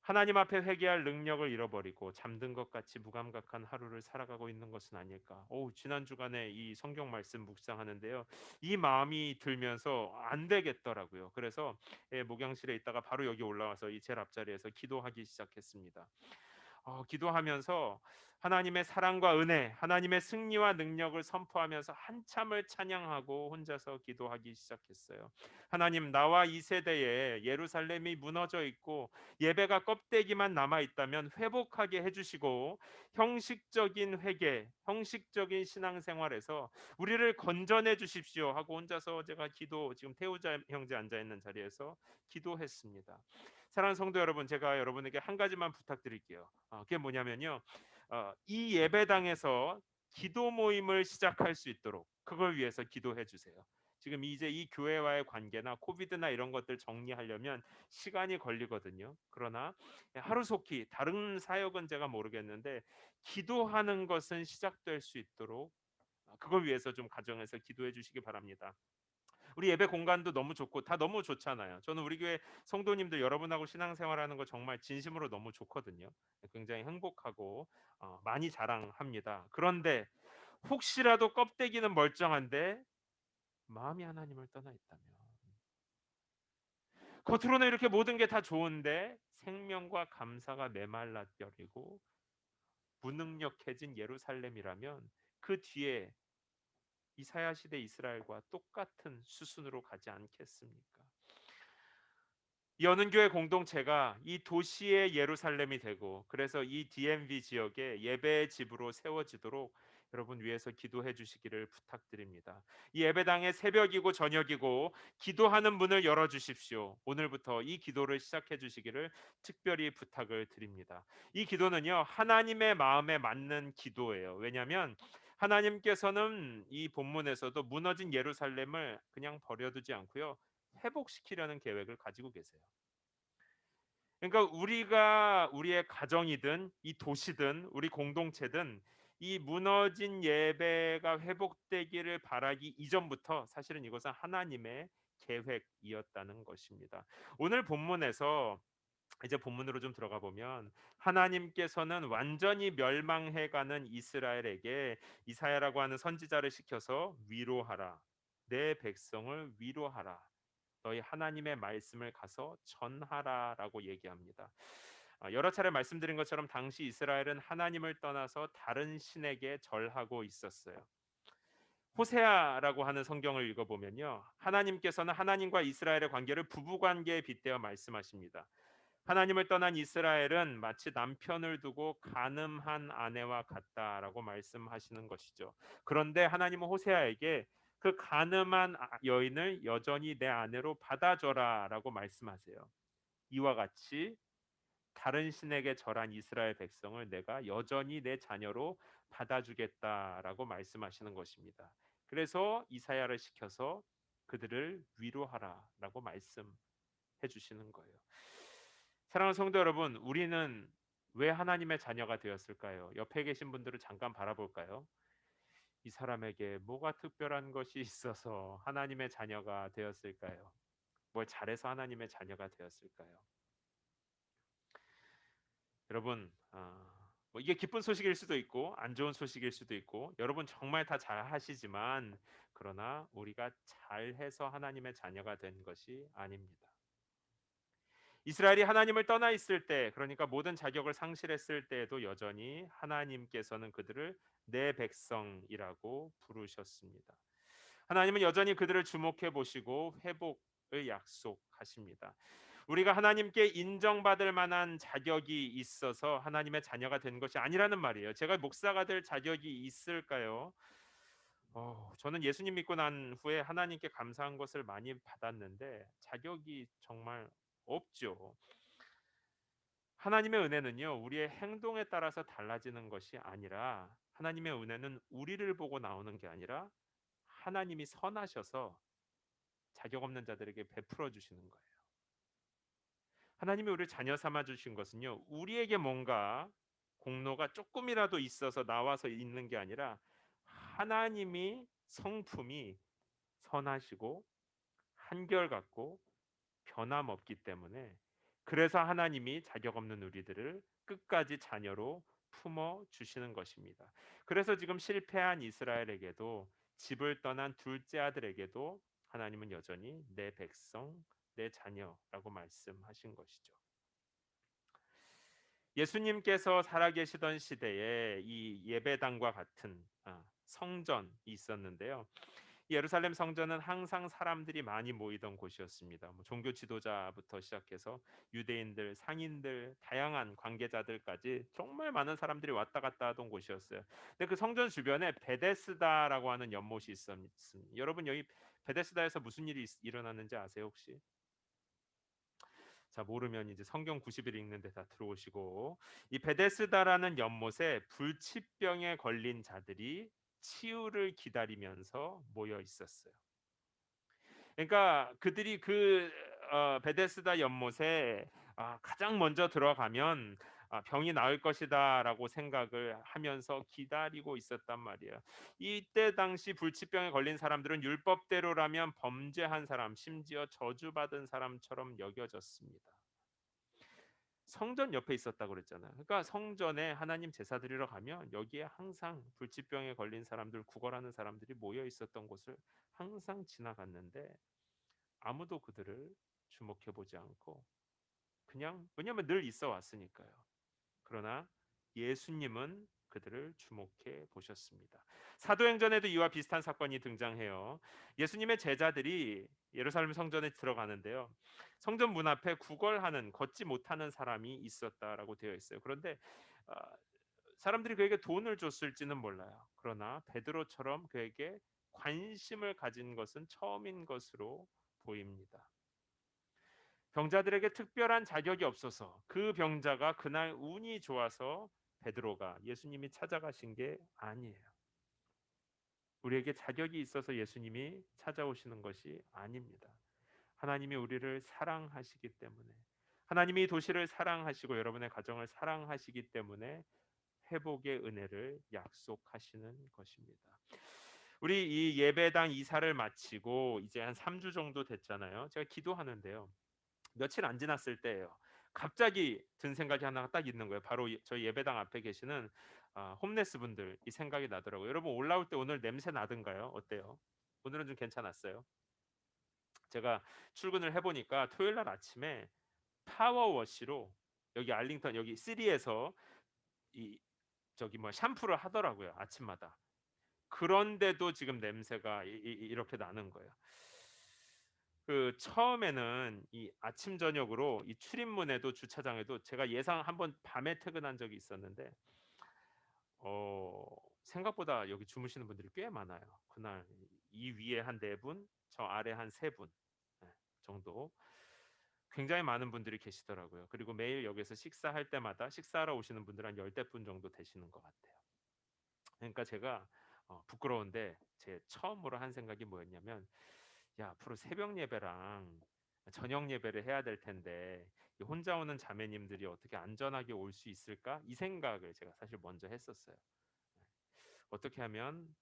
하나님 앞에 회개할 능력을 잃어버리고 잠든 것 같이 무감각한 하루를 살아가고 있는 것은 아닐까? 지난 주간에 이 성경 말씀 묵상하는데요. 이 마음이 들면서 안 되겠더라고요. 그래서 목양실에 있다가 바로 여기 올라와서 이 제일 앞자리에서 기도하기 시작했습니다. 기도하면서 하나님의 사랑과 은혜, 하나님의 승리와 능력을 선포하면서 한참을 찬양하고 혼자서 기도하기 시작했어요. 하나님, 나와 이 세대에 예루살렘이 무너져 있고 예배가 껍데기만 남아 있다면 회복하게 해주시고 형식적인 회개, 형식적인 신앙생활에서 우리를 건져내 주십시오 하고 혼자서 제가 지금 태우자 형제 앉아 있는 자리에서 기도했습니다. 사랑하는 성도 여러분, 제가 여러분에게 한 가지만 부탁드릴게요. 그게 뭐냐면요. 이 예배당에서 기도 모임을 시작할 수 있도록 그걸 위해서 기도해 주세요. 지금 이제 이 교회와의 관계나 코비드나 이런 것들 정리하려면 시간이 걸리거든요. 그러나 하루속히 다른 사역은 제가 모르겠는데 기도하는 것은 시작될 수 있도록 그걸 위해서 좀 가정에서 기도해 주시기 바랍니다. 우리 예배 공간도 너무 좋고 다 너무 좋잖아요. 저는 우리 교회 성도님들 여러분하고 신앙생활하는 거 정말 진심으로 너무 좋거든요. 굉장히 행복하고 많이 자랑합니다. 그런데 혹시라도 껍데기는 멀쩡한데 마음이 하나님을 떠나 있다면, 겉으로는 이렇게 모든 게 다 좋은데 생명과 감사가 메말라 버리고 무능력해진 예루살렘이라면 그 뒤에 이사야 시대 이스라엘과 똑같은 수순으로 가지 않겠습니까? 여는 교회 공동체가 이 도시의 예루살렘이 되고, 그래서 이 DMV 지역에 예배의 집으로 세워지도록 여러분 위해서 기도해 주시기를 부탁드립니다. 이 예배당의 새벽이고 저녁이고 기도하는 문을 열어 주십시오. 오늘부터 이 기도를 시작해 주시기를 특별히 부탁을 드립니다. 이 기도는요, 하나님의 마음에 맞는 기도예요. 왜냐하면 하나님께서는 이 본문에서도 무너진 예루살렘을 그냥 버려두지 않고요, 회복시키려는 계획을 가지고 계세요. 그러니까 우리가 우리의 가정이든 이 도시든 우리 공동체든 이 무너진 예배가 회복되기를 바라기 이전부터 사실은 이것은 하나님의 계획이었다는 것입니다. 오늘 본문에서 이제 본문으로 좀 들어가 보면 하나님께서는 완전히 멸망해 가는 이스라엘에게 이사야라고 하는 선지자를 시켜서 위로하라. 내 백성을 위로하라. 너희 하나님의 말씀을 가서 전하라라고 얘기합니다. 여러 차례 말씀드린 것처럼 당시 이스라엘은 하나님을 떠나서 다른 신에게 절하고 있었어요. 호세아라고 하는 성경을 읽어보면요, 하나님께서는 하나님과 이스라엘의 관계를 부부 관계에 빗대어 말씀하십니다. 하나님을 떠난 이스라엘은 마치 남편을 두고 간음한 아내와 같다라고 말씀하시는 것이죠. 그런데 하나님은 호세아에게 그 간음한 여인을 여전히 내 아내로 받아줘라라고 말씀하세요. 이와 같이 다른 신에게 절한 이스라엘 백성을 내가 여전히 내 자녀로 받아주겠다라고 말씀하시는 것입니다. 그래서 이사야를 시켜서 그들을 위로하라라고 말씀해 주시는 거예요. 사랑하는 성도 여러분, 우리는 왜 하나님의 자녀가 되었을까요? 옆에 계신 분들을 잠깐 바라볼까요? 이 사람에게 뭐가 특별한 것이 있어서 하나님의 자녀가 되었을까요? 뭘 잘해서 하나님의 자녀가 되었을까요? 여러분, 뭐 이게 기쁜 소식일 수도 있고 안 좋은 소식일 수도 있고 여러분 정말 다 잘하시지만, 그러나 우리가 잘해서 하나님의 자녀가 된 것이 아닙니다. 이스라엘이 하나님을 떠나 있을 때, 그러니까 모든 자격을 상실했을 때에도 여전히 하나님께서는 그들을 내 백성이라고 부르셨습니다. 하나님은 여전히 그들을 주목해 보시고 회복을 약속하십니다. 우리가 하나님께 인정받을 만한 자격이 있어서 하나님의 자녀가 된 것이 아니라는 말이에요. 제가 목사가 될 자격이 있을까요? 저는 예수님 믿고 난 후에 하나님께 감사한 것을 많이 받았는데 자격이 정말 없죠. 하나님의 은혜는요, 우리의 행동에 따라서 달라지는 것이 아니라, 하나님의 은혜는 우리를 보고 나오는 게 아니라 하나님이 선하셔서 자격 없는 자들에게 베풀어 주시는 거예요. 하나님이 우리를 자녀 삼아 주신 것은요, 우리에게 뭔가 공로가 조금이라도 있어서 나와서 있는 게 아니라 하나님이 성품이 선하시고 한결같고 변함없기 때문에, 그래서 하나님이 자격 없는 우리들을 끝까지 자녀로 품어 주시는 것입니다. 그래서 지금 실패한 이스라엘에게도, 집을 떠난 둘째 아들에게도 하나님은 여전히 내 백성, 내 자녀라고 말씀하신 것이죠. 예수님께서 살아계시던 시대에 이 예배당과 같은 성전이 있었는데요. 예루살렘 성전은 항상 사람들이 많이 모이던 곳이었습니다. 뭐 종교 지도자부터 시작해서 유대인들, 상인들, 다양한 관계자들까지 정말 많은 사람들이 왔다 갔다 하던 곳이었어요. 근데 그 성전 주변에 베데스다라고 하는 연못이 있습니다. 여러분 여기 베데스다에서 무슨 일이 일어났는지 아세요 혹시? 자, 모르면 이제 성경 90일 읽는데 다 들어오시고, 이 베데스다라는 연못에 불치병에 걸린 자들이 치유를 기다리면서 모여 있었어요. 그러니까 그들이 그 베데스다 연못에 가장 먼저 들어가면 병이 나을 것이다라고 생각을 하면서 기다리고 있었단 말이에요. 이때 당시 불치병에 걸린 사람들은 율법대로라면 범죄한 사람, 심지어 저주받은 사람처럼 여겨졌습니다. 성전 옆에 있었다고 그랬잖아요. 그러니까 성전에 하나님 제사 드리러 가면 여기에 항상 불치병에 걸린 사람들, 구걸하는 사람들이 모여 있었던 곳을 항상 지나갔는데 아무도 그들을 주목해 보지 않고 그냥, 왜냐하면 늘 있어 왔으니까요. 그러나 예수님은 그들을 주목해 보셨습니다. 사도행전에도 이와 비슷한 사건이 등장해요. 예수님의 제자들이 예루살렘 성전에 들어가는데요. 성전 문 앞에 구걸하는, 걷지 못하는 사람이 있었다라고 되어 있어요. 그런데 아, 사람들이 그에게 돈을 줬을지는 몰라요. 그러나 베드로처럼 그에게 관심을 가진 것은 처음인 것으로 보입니다. 병자들에게 특별한 자격이 없어서 그 병자가 그날 운이 좋아서 베드로가 예수님이 찾아가신 게 아니에요. 우리에게 자격이 있어서 예수님이 찾아오시는 것이 아닙니다. 하나님이 우리를 사랑하시기 때문에, 하나님이 이 도시를 사랑하시고 여러분의 가정을 사랑하시기 때문에 회복의 은혜를 약속하시는 것입니다. 우리 이 예배당 이사를 마치고 이제 한 3주 정도 됐잖아요. 제가 기도하는데요. 며칠 안 지났을 때예요. 갑자기 든 생각이 하나가 딱 있는 거예요. 바로 저희 예배당 앞에 계시는 홈레스 분들 이 생각이 나더라고요. 여러분 올라올 때 오늘 냄새 나던가요? 어때요? 오늘은 좀 괜찮았어요. 제가 출근을 해보니까 토요일 날 아침에 파워워시로 여기 알링턴 여기 시리에서 이 저기 뭐 샴푸를 하더라고요 아침마다. 그런데도 지금 냄새가 이렇게 나는 거예요. 그 처음에는 이 아침 저녁으로 이 출입문에도 주차장에도 제가 예상 한번 밤에 퇴근한 적이 있었는데 어 생각보다 여기 주무시는 분들이 꽤 많아요. 그날 이 위에 한 4분, 저 아래 한 3분 예, 정도 굉장히 많은 분들이 계시더라고요. 그리고 매일 여기서 식사할 때마다 식사하러 오시는 분들 한 열댓 분 정도 되시는 것 같아요. 그러니까 제가 부끄러운데 제 처음으로 한 생각이 뭐였냐면 야 앞으로 새벽 예배랑 저녁 예배를 해야 될 텐데 이 혼자 오는 자매님들이 어떻게 안전하게 올 수 있을까? 이 생각을 제가 사실 먼저 했었어요. 네. 어떻게 하면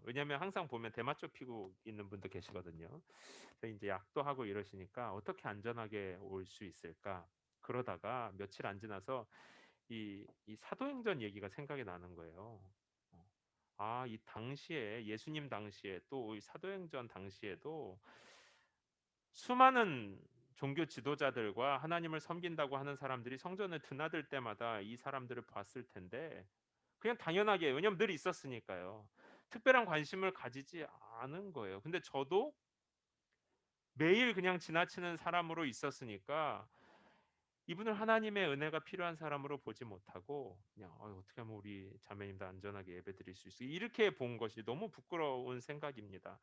왜냐하면 항상 보면 대마초 피고 있는 분도 계시거든요. 그래서 이제 약도 하고 이러시니까 어떻게 안전하게 올 수 있을까? 그러다가 며칠 안 지나서 이 사도행전 얘기가 생각이 나는 거예요. 어. 이 당시에 예수님 당시에 또 이 사도행전 당시에도 수많은 종교 지도자들과 하나님을 섬긴다고 하는 사람들이 성전을 드나들 때마다 이 사람들을 봤을 텐데 그냥 당연하게 왜냐면 늘 있었으니까요. 특별한 관심을 가지지 않은 거예요. 근데 저도 매일 그냥 지나치는 사람으로 있었으니까 이분을 하나님의 은혜가 필요한 사람으로 보지 못하고 그냥 어떻게 하면 우리 자매님도 안전하게 예배드릴 수 있어 이렇게 본 것이 너무 부끄러운 생각입니다.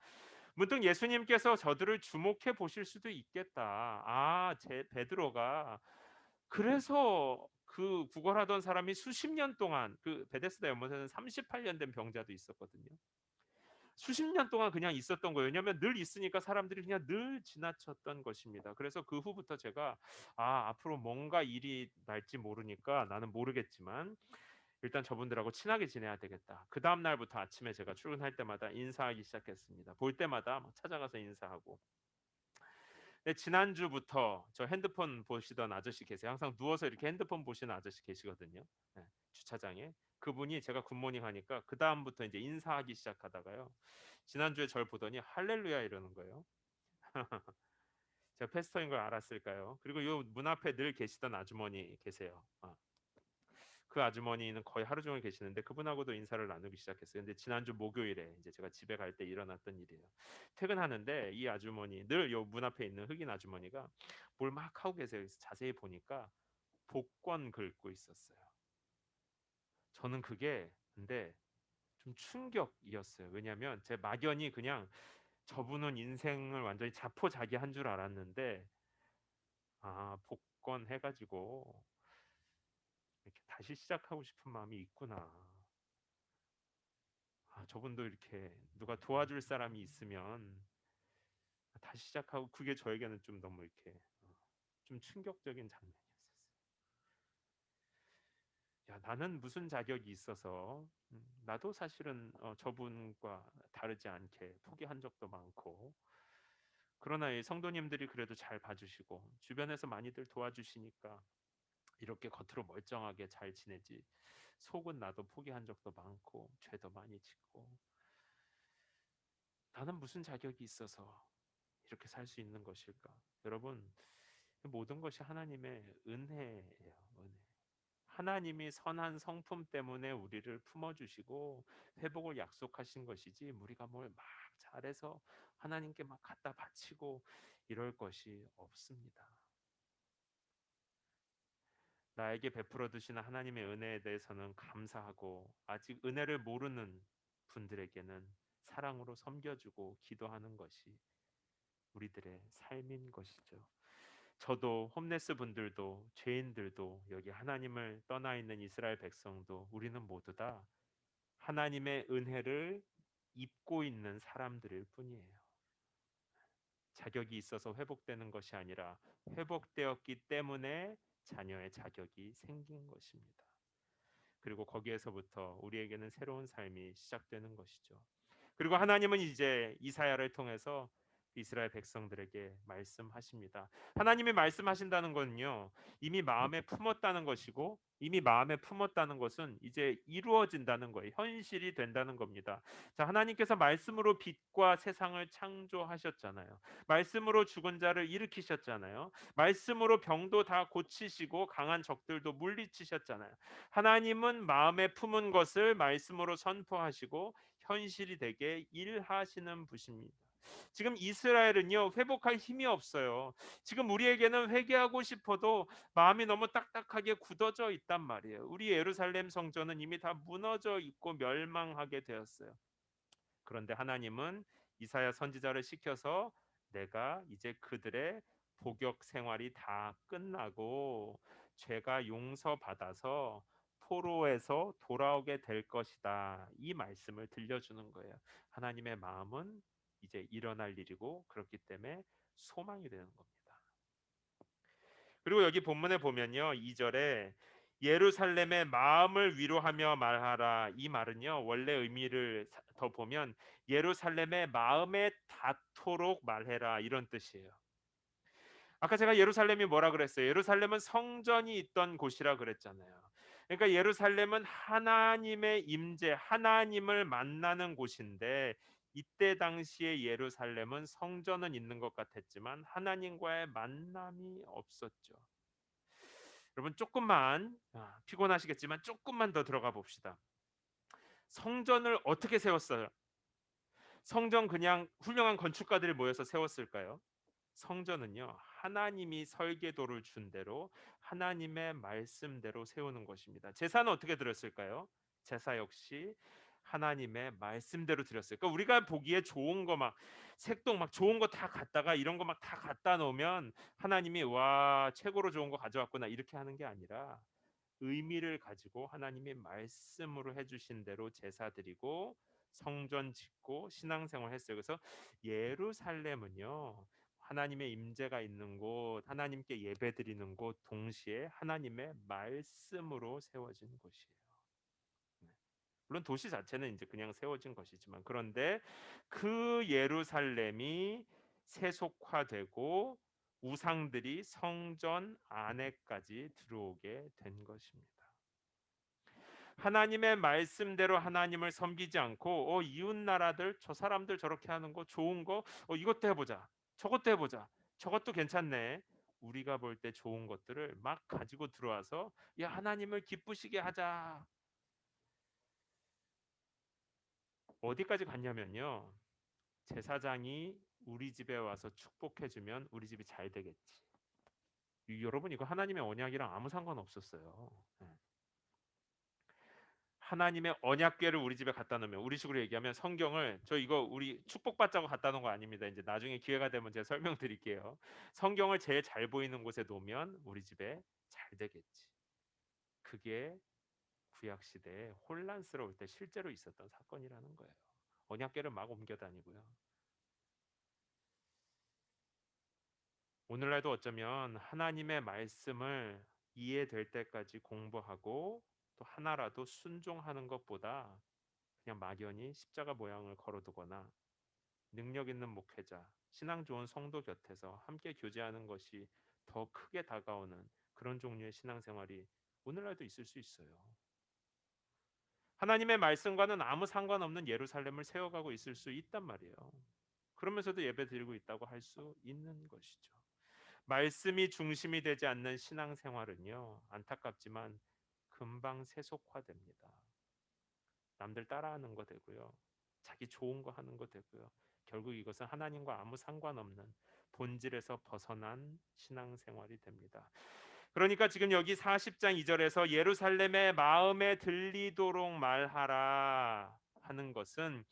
문득 예수님께서 저들을 주목해 보실 수도 있겠다. 제 베드로가 그래서 그 구걸하던 사람이 수십 년 동안 그 베데스다 연못에는 38년 된 병자도 있었거든요. 수십 년 동안 그냥 있었던 거예요. 왜냐하면 늘 있으니까 사람들이 그냥 늘 지나쳤던 것입니다. 그래서 그 후부터 제가 앞으로 뭔가 일이 날지 모르니까 나는 모르겠지만 일단 저분들하고 친하게 지내야 되겠다. 그 다음 날부터 아침에 제가 출근할 때마다 인사하기 시작했습니다. 볼 때마다 막 찾아가서 인사하고. 근데 지난주부터 저 핸드폰 보시던 아저씨 계세요. 항상 누워서 이렇게 핸드폰 보시는 아저씨 계시거든요. 네, 주차장에. 그분이 제가 굿모닝 하니까 그 다음부터 이제 인사하기 시작하다가요. 지난주에 저를 보더니 할렐루야 이러는 거예요. 제가 패스터인 걸 알았을까요? 그리고 요 문 앞에 늘 계시던 아주머니 계세요. 그 아주머니는 거의 하루 종일 계시는데 그분하고도 인사를 나누기 시작했어요. 근데 지난주 목요일에 이제 제가 집에 갈 때 일어났던 일이에요. 퇴근하는데 이 아주머니 늘 요 문 앞에 있는 흑인 아주머니가 뭘 막 하고 계세요. 그래서 자세히 보니까 복권 긁고 있었어요. 저는 그게 근데 좀 충격이었어요. 왜냐하면 제 막연히 그냥 저분은 인생을 완전히 자포자기한 줄 알았는데 복권 해가지고 이렇게 다시 시작하고 싶은 마음이 있구나. 저분도 이렇게 누가 도와줄 사람이 있으면 다시 시작하고 그게 저에게는 좀 너무 이렇게 좀 충격적인 장면이었었어요. 야, 나는 무슨 자격이 있어서 나도 사실은 저분과 다르지 않게 포기한 적도 많고 그러나 이 성도님들이 그래도 잘 봐주시고 주변에서 많이들 도와주시니까
이렇게 겉으로 멀쩡하게 잘 지내지 속은 나도 포기한 적도 많고 죄도 많이 짓고 나는 무슨 자격이 있어서 이렇게 살 수 있는 것일까? 여러분, 모든 것이 하나님의 은혜예요. 은혜. 하나님이 선한 성품 때문에 우리를 품어주시고 회복을 약속하신 것이지 우리가 뭘 막 잘해서 하나님께 막 갖다 바치고 이럴 것이 없습니다. 나에게 베풀어 주시는 하나님의 은혜에 대해서는 감사하고 아직 은혜를 모르는 분들에게는 사랑으로 섬겨주고 기도하는 것이 우리들의 삶인 것이죠. 저도 홈레스 분들도 죄인들도 여기 하나님을 떠나 있는 이스라엘 백성도 우리는 모두 다 하나님의 은혜를 입고 있는 사람들일 뿐이에요. 자격이 있어서 회복되는 것이 아니라 회복되었기 때문에 자녀의 자격이 생긴 것입니다. 그리고 거기에서부터 우리에게는 새로운 삶이 시작되는 것이죠. 그리고 하나님은 이제 이사야를 통해서 이스라엘 백성들에게 말씀하십니다. 하나님이 말씀하신다는 건요, 이미 마음에 품었다는 것이고, 이미 마음에 품었다는 것은 이제 이루어진다는 거예요. 현실이 된다는 겁니다. 자, 하나님께서 말씀으로 빛과 세상을 창조하셨잖아요. 말씀으로 죽은 자를 일으키셨잖아요. 말씀으로 병도 다 고치시고 강한 적들도 물리치셨잖아요. 하나님은 마음에 품은 것을 말씀으로 선포하시고 현실이 되게 일하시는 분입니다. 지금 이스라엘은요 회복할 힘이 없어요. 지금 우리에게는 회개하고 싶어도 마음이 너무 딱딱하게 굳어져 있단 말이에요. 우리 예루살렘 성전은 이미 다 무너져 있고 멸망하게 되었어요. 그런데 하나님은 이사야 선지자를 시켜서 내가 이제 그들의 복역 생활이 다 끝나고 죄가 용서받아서 포로에서 돌아오게 될 것이다. 이 말씀을 들려주는 거예요. 하나님의 마음은 이제 일어날 일이고 그렇기 때문에 소망이 되는 겁니다. 그리고 여기 본문에 보면요. 2절에 예루살렘의 마음을 위로하며 말하라. 이 말은요. 원래 의미를 더 보면 예루살렘의 마음에 닿도록 말해라 이런 뜻이에요. 아까 제가 예루살렘이 뭐라 그랬어요? 예루살렘은 성전이 있던 곳이라 그랬잖아요. 그러니까 예루살렘은 하나님의 임재, 하나님을 만나는 곳인데 이때 당시에 예루살렘은 성전은 있는 것 같았지만 하나님과의 만남이 없었죠. 여러분 조금만 피곤하시겠지만 조금만 더 들어가 봅시다. 성전을 어떻게 세웠어요? 성전 그냥 훌륭한 건축가들이 모여서 세웠을까요? 성전은요 하나님이 설계도를 준 대로 하나님의 말씀대로 세우는 것입니다. 제사는 어떻게 드렸을까요? 제사 역시 하나님의 말씀대로 드렸어요. 그러니까 우리가 보기에 좋은 거 막 색동 막 좋은 거 다 갖다가 이런 거 막 다 갖다 놓으면 하나님이 와 최고로 좋은 거 가져왔구나 이렇게 하는 게 아니라 의미를 가지고 하나님이 말씀으로 해주신 대로 제사 드리고 성전 짓고 신앙생활 했어요. 그래서 예루살렘은요 하나님의 임재가 있는 곳, 하나님께 예배드리는 곳, 동시에 하나님의 말씀으로 세워진 곳이에요. 네. 물론 도시 자체는 이제 그냥 세워진 것이지만 그런데 그 예루살렘이 세속화되고 우상들이 성전 안에까지 들어오게 된 것입니다. 하나님의 말씀대로 하나님을 섬기지 않고 이웃 나라들 저 사람들 저렇게 하는 거 좋은 거 이것도 해보자 저것도 해보자 저것도 괜찮네 우리가 볼 때 좋은 것들을 막 가지고 들어와서 야 하나님을 기쁘시게 하자 어디까지 갔냐면요 제사장이 우리 집에 와서 축복해주면 우리 집이 잘 되겠지 여러분 이거 하나님의 언약이랑 아무 상관없었어요. 네. 하나님의 언약궤를 우리 집에 갖다 놓으면 우리식으로 얘기하면 성경을 저 이거 우리 축복받자고 갖다 놓은 거 아닙니다. 이제 나중에 기회가 되면 제가 설명드릴게요. 성경을 제일 잘 보이는 곳에 놓으면 우리 집에 잘 되겠지. 그게 구약 시대에 혼란스러울 때 실제로 있었던 사건이라는 거예요. 언약궤를 막 옮겨 다니고요. 오늘날도 어쩌면 하나님의 말씀을 이해될 때까지 공부하고 또 하나라도 순종하는 것보다 그냥 막연히 십자가 모양을 걸어두거나 능력 있는 목회자, 신앙 좋은 성도 곁에서 함께 교제하는 것이 더 크게 다가오는 그런 종류의 신앙생활이 오늘날도 있을 수 있어요. 하나님의 말씀과는 아무 상관없는 예루살렘을 세워가고 있을 수 있단 말이에요. 그러면서도 예배 드리고 있다고 할 수 있는 것이죠. 말씀이 중심이 되지 않는 신앙생활은요, 안타깝지만 금방 세속화됩니다. 남들 따라하는 거 되고요. 자기 좋은 거 하는 거 되고요. 결국 이것은 하나님과 아무 상관없는 본질에서 벗어난 신앙생활이 됩니다. 그러니까 지금 여기 40장 2절에서 예루살렘의 마음에 들리도록 말하라 하는 것은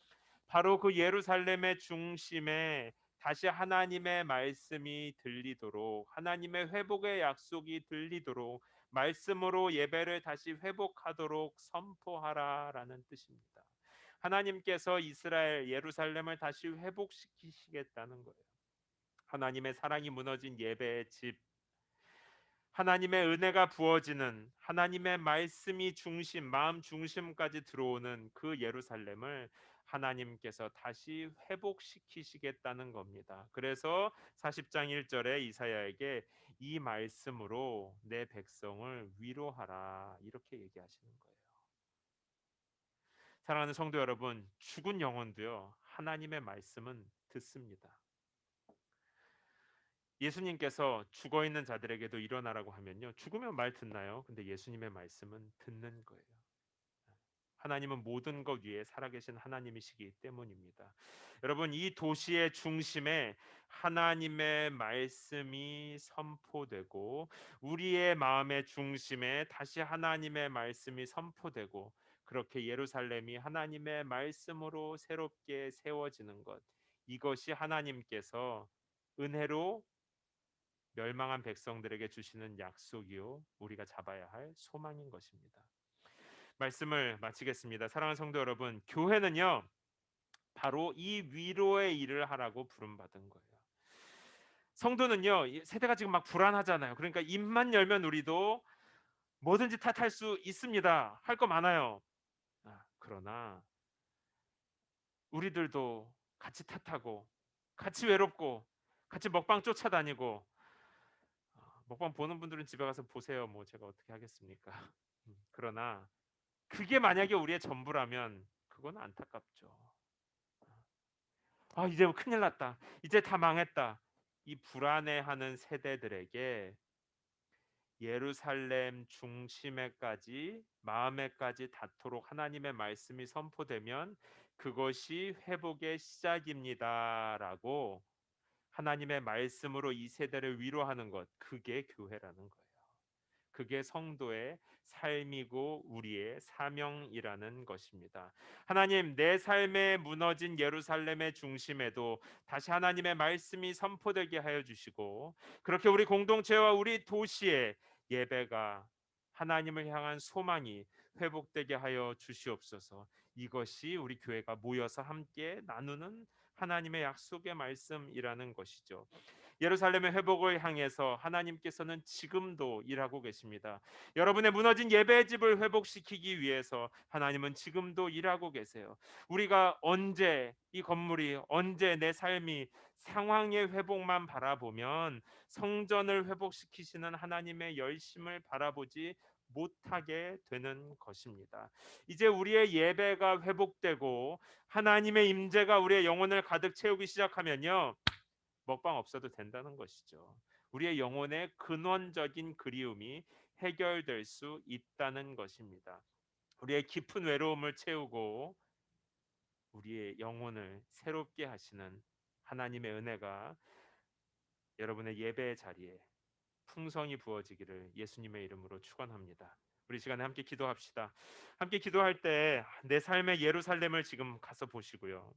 바로 그 예루살렘의 중심에 다시 하나님의 말씀이 들리도록, 하나님의 회복의 약속이 들리도록 말씀으로 예배를 다시 회복하도록 선포하라라는 뜻입니다. 하나님께서 이스라엘 예루살렘을 다시 회복시키시겠다는 거예요. 하나님의 사랑이 무너진 예배의 집, 하나님의 은혜가 부어지는, 하나님의 말씀이 중심, 마음 중심까지 들어오는 그 예루살렘을 하나님께서 다시 회복시키시겠다는 겁니다. 그래서 40장 1절에 이사야에게 이 말씀으로 내 백성을 위로하라 이렇게 얘기하시는 거예요. 사랑하는 성도 여러분, 죽은 영혼도요, 하나님의 말씀은 듣습니다. 예수님께서 죽어 있는 자들에게도 일어나라고 하면요, 죽으면 말 듣나요? 근데 예수님의 말씀은 듣는 거예요. 하나님은 모든 것 위에 살아계신 하나님이시기 때문입니다. 여러분, 이 도시의 중심에 하나님의 말씀이 선포되고 우리의 마음의 중심에 다시 하나님의 말씀이 선포되고 그렇게 예루살렘이 하나님의 말씀으로 새롭게 세워지는 것, 이것이 하나님께서 은혜로 멸망한 백성들에게 주시는 약속이요, 우리가 잡아야 할 소망인 것입니다. 말씀을 마치겠습니다. 사랑하는 성도 여러분, 교회는요, 바로 이 위로의 일을 하라고 부름받은 거예요. 성도는요, 이 세대가 지금 막 불안하잖아요. 그러니까 입만 열면 우리도 뭐든지 탓할 수 있습니다. 할 거 많아요. 그러나 우리들도 같이 탓하고 같이 외롭고 같이 먹방 쫓아다니고, 먹방 보는 분들은 집에 가서 보세요. 뭐 제가 어떻게 하겠습니까? 그러나 그게 만약에 우리의 전부라면 그건 안타깝죠. 이제 뭐 큰일 났다. 이제 다 망했다. 이 불안해하는 세대들에게 예루살렘 중심에까지 마음에까지 닿도록 하나님의 말씀이 선포되면 그것이 회복의 시작입니다라고 하나님의 말씀으로 이 세대를 위로하는 것, 그게 교회라는 거예요. 그게 성도의 삶이고 우리의 사명이라는 것입니다. 하나님, 내 삶에 무너진 예루살렘의 중심에도 다시 하나님의 말씀이 선포되게 하여 주시고 그렇게 우리 공동체와 우리 도시의 예배가 하나님을 향한 소망이 회복되게 하여 주시옵소서. 이것이 우리 교회가 모여서 함께 나누는 하나님의 약속의 말씀이라는 것이죠. 예루살렘의 회복을 향해서 하나님께서는 지금도 일하고 계십니다. 여러분의 무너진 예배의 집을 회복시키기 위해서 하나님은 지금도 일하고 계세요. 우리가 언제, 이 건물이 언제, 내 삶이 상황의 회복만 바라보면 성전을 회복시키시는 하나님의 열심을 바라보지 못하게 되는 것입니다. 이제 우리의 예배가 회복되고 하나님의 임재가 우리의 영혼을 가득 채우기 시작하면요, 먹방 없어도 된다는 것이죠. 우리의 영혼의 근원적인 그리움이 해결될 수 있다는 것입니다. 우리의 깊은 외로움을 채우고 우리의 영혼을 새롭게 하시는 하나님의 은혜가 여러분의 예배의 자리에 풍성히 부어지기를 예수님의 이름으로 축원합니다. 우리 시간에 함께 기도합시다. 함께 기도할 때 내 삶의 예루살렘을 지금 가서 보시고요,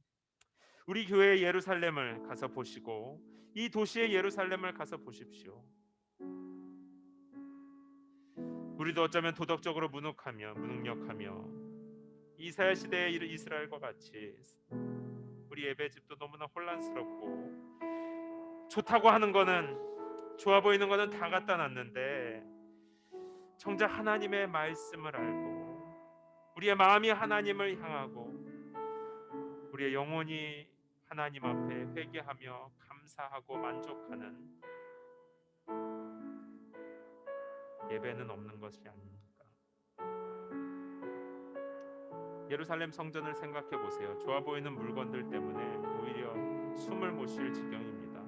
우리 교회의 예루살렘을 가서 보시고 이 도시의 예루살렘을 가서 보십시오. 우리도 어쩌면 도덕적으로 무능력하며 이사야 시대의 이스라엘과 같이 우리 예배집도 너무나 혼란스럽고 좋다고 하는 거는, 좋아 보이는 거는 다 갖다 놨는데 정작 하나님의 말씀을 알고 우리의 마음이 하나님을 향하고 우리의 영혼이 하나님 앞에 회개하며 감사하고 만족하는 예배는 없는 것이 아닙니까? 예루살렘 성전을 생각해 보세요. 좋아 보이는 물건들 때문에 오히려 숨을 못 쉴 지경입니다.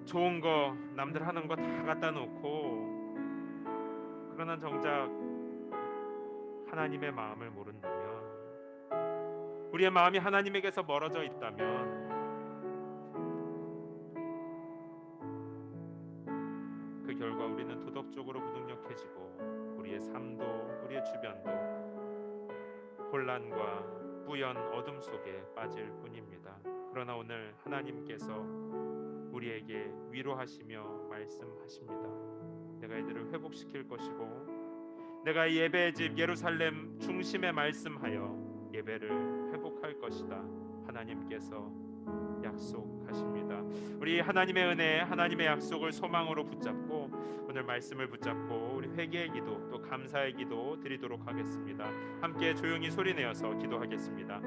좋은 거 남들 하는 거 다 갖다 놓고, 그러나 정작 하나님의 마음을 모른다면, 우리의 마음이 하나님에게서 멀어져 있다면 그 결과 우리는 도덕적으로 무능력해지고 우리의 삶도 우리의 주변도 혼란과 뿌연 어둠 속에 빠질 뿐입니다. 그러나 오늘 하나님께서 우리에게 위로하시며 말씀하십니다. 내가 이들을 회복시킬 것이고 내가 이 예배의 집 예루살렘 중심에 말씀하여 예배를 회복할 것이다. 하나님께서 약속하십니다. 우리 하나님의 은혜, 하나님의 약속을 소망으로 붙잡고 오늘 말씀을 붙잡고 우리 회개의 기도 또 감사의 기도 드리도록 하겠습니다. 함께 조용히 소리내어서 기도하겠습니다.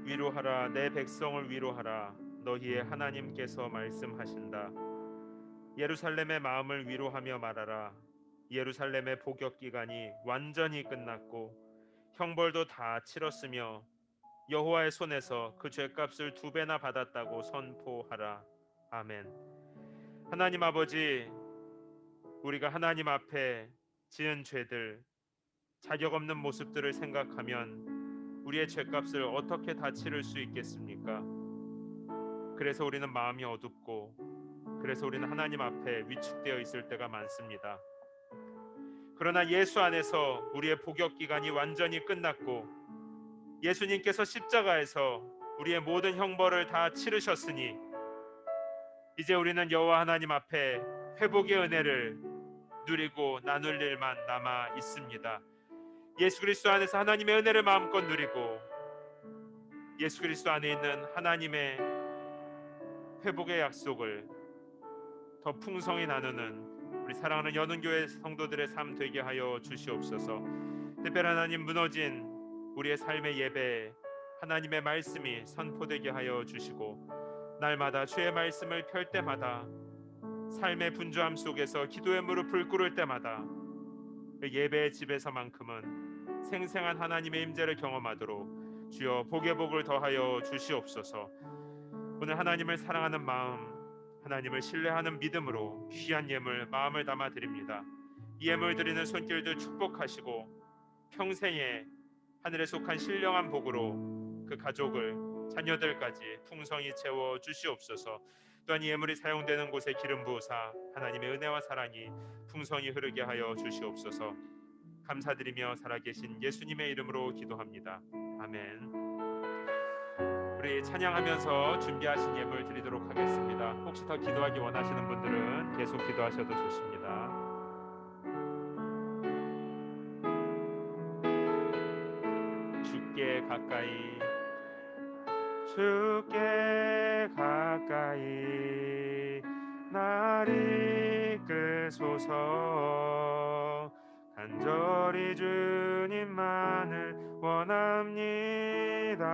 위로하라, 내 백성을 위로하라. 너희의 하나님께서 말씀하신다. 예루살렘의 마음을 위로하며 말하라. 예루살렘의 복역 기간이 완전히 끝났고 형벌도 다 치렀으며 여호와의 손에서 그 죄값을 2배나 받았다고 선포하라. 아멘. 하나님 아버지, 우리가 하나님 앞에 지은 죄들, 자격 없는 모습들을 생각하면 우리의 죄값을 어떻게 다 치를 수 있겠습니까? 그래서 우리는 마음이 어둡고, 그래서 우리는 하나님 앞에 위축되어 있을 때가 많습니다. 그러나 예수 안에서 우리의 복역 기간이 완전히 끝났고 예수님께서 십자가에서 우리의 모든 형벌을 다 치르셨으니 이제 우리는 여호와 하나님 앞에 회복의 은혜를 누리고 나눌 일만 남아 있습니다. 예수 그리스도 안에서 하나님의 은혜를 마음껏 누리고 예수 그리스도 안에 있는 하나님의 회복의 약속을 더 풍성히 나누는 우리 사랑하는 연은교회 성도들의 삶 되게 하여 주시옵소서. 특별히 하나님, 무너진 우리의 삶의 예배에 하나님의 말씀이 선포되게 하여 주시고 날마다 주의 말씀을 펼 때마다 삶의 분주함 속에서 기도의 무릎을 꿇을 때마다 그 예배의 집에서만큼은 생생한 하나님의 임재를 경험하도록 주여 복의 복을 더하여 주시옵소서. 오늘 하나님을 사랑하는 마음, 하나님을 신뢰하는 믿음으로 귀한 예물 마음을 담아 드립니다. 이 예물 드리는 손길들 축복하시고 평생에 하늘에 속한 신령한 복으로 그 가족을 자녀들까지 풍성히 채워 주시옵소서. 또한 이 예물이 사용되는 곳에 기름 부으사 하나님의 은혜와 사랑이 풍성히 흐르게 하여 주시옵소서. 감사드리며 살아계신 예수님의 이름으로 기도합니다. 아멘. 우리 찬양하면서 준비하신 예물 드리도록 하겠습니다. 혹시 더 기도하기 원하시는 분들은 계속 기도하셔도 좋습니다. 주께 가까이, 주께 가까이 날 이끄소서. 간절히 주님만을 원합니다.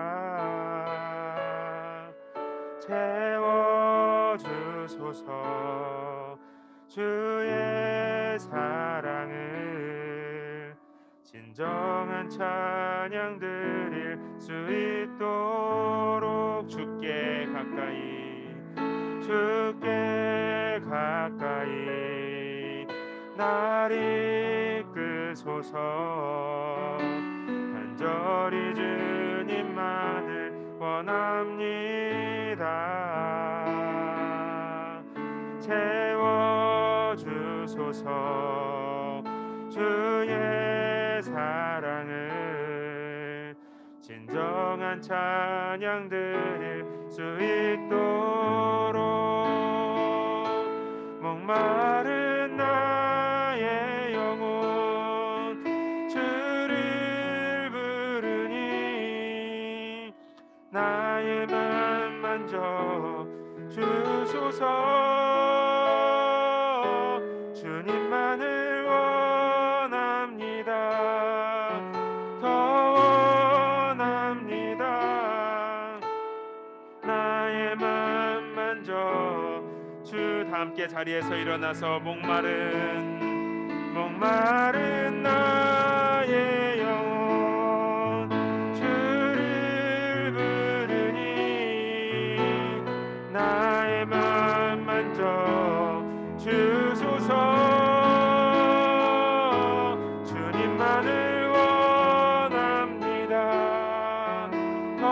채워주소서. 주의 사랑을 진정한 찬양 드릴 수
수 있도록 주께 가까이 날 이끄소서. 간절히 주님만을 원합니다. 채워주소서. 주의 사랑을 진정한 찬양 드릴 수 있도록 목마른 나의 영혼 주를 부르니 나의 맘 만져 주소서. 주님만을 원합니다. 더 원합니다. 나의 맘 만져 주. 다 함께 자리에서 일어나서 목마른 나의 영혼 주를 부르니 나의 맘 만져 주소서. 주님만을 원합니다. 더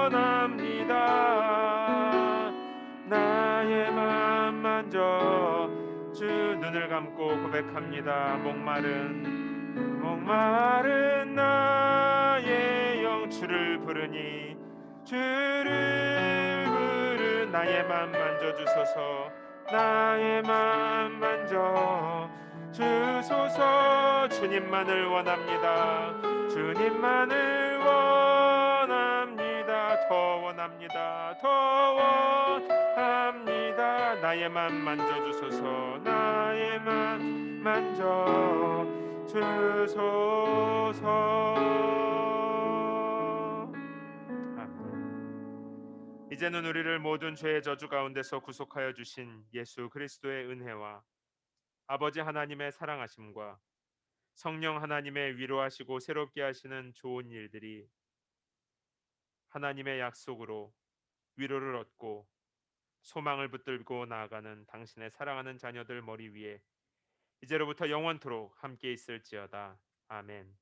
원합니다. 나의 맘 만져 주. 눈을 감고 고백합니다. 목마른 나의 영 주를 부르니 나의 맘 만져 주소서. 나의 맘 만져 주소서. 주님만을 원합니다. 주님만을 원합니다. 더 원합니다. 더 원합니다. 나의 맘 만져 주소서. 나의 맘 만져 주소서. 아멘. 이제는 우리를 모든 죄의 저주 가운데서 구속하여 주신 예수 그리스도의 은혜와 아버지 하나님의 사랑하심과 성령 하나님의 위로하시고 새롭게 하시는 좋은 일들이 하나님의 약속으로 위로를 얻고 소망을 붙들고 나아가는 당신의 사랑하는 자녀들 머리 위에 이제로부터 영원토록 함께 있을지어다. 아멘.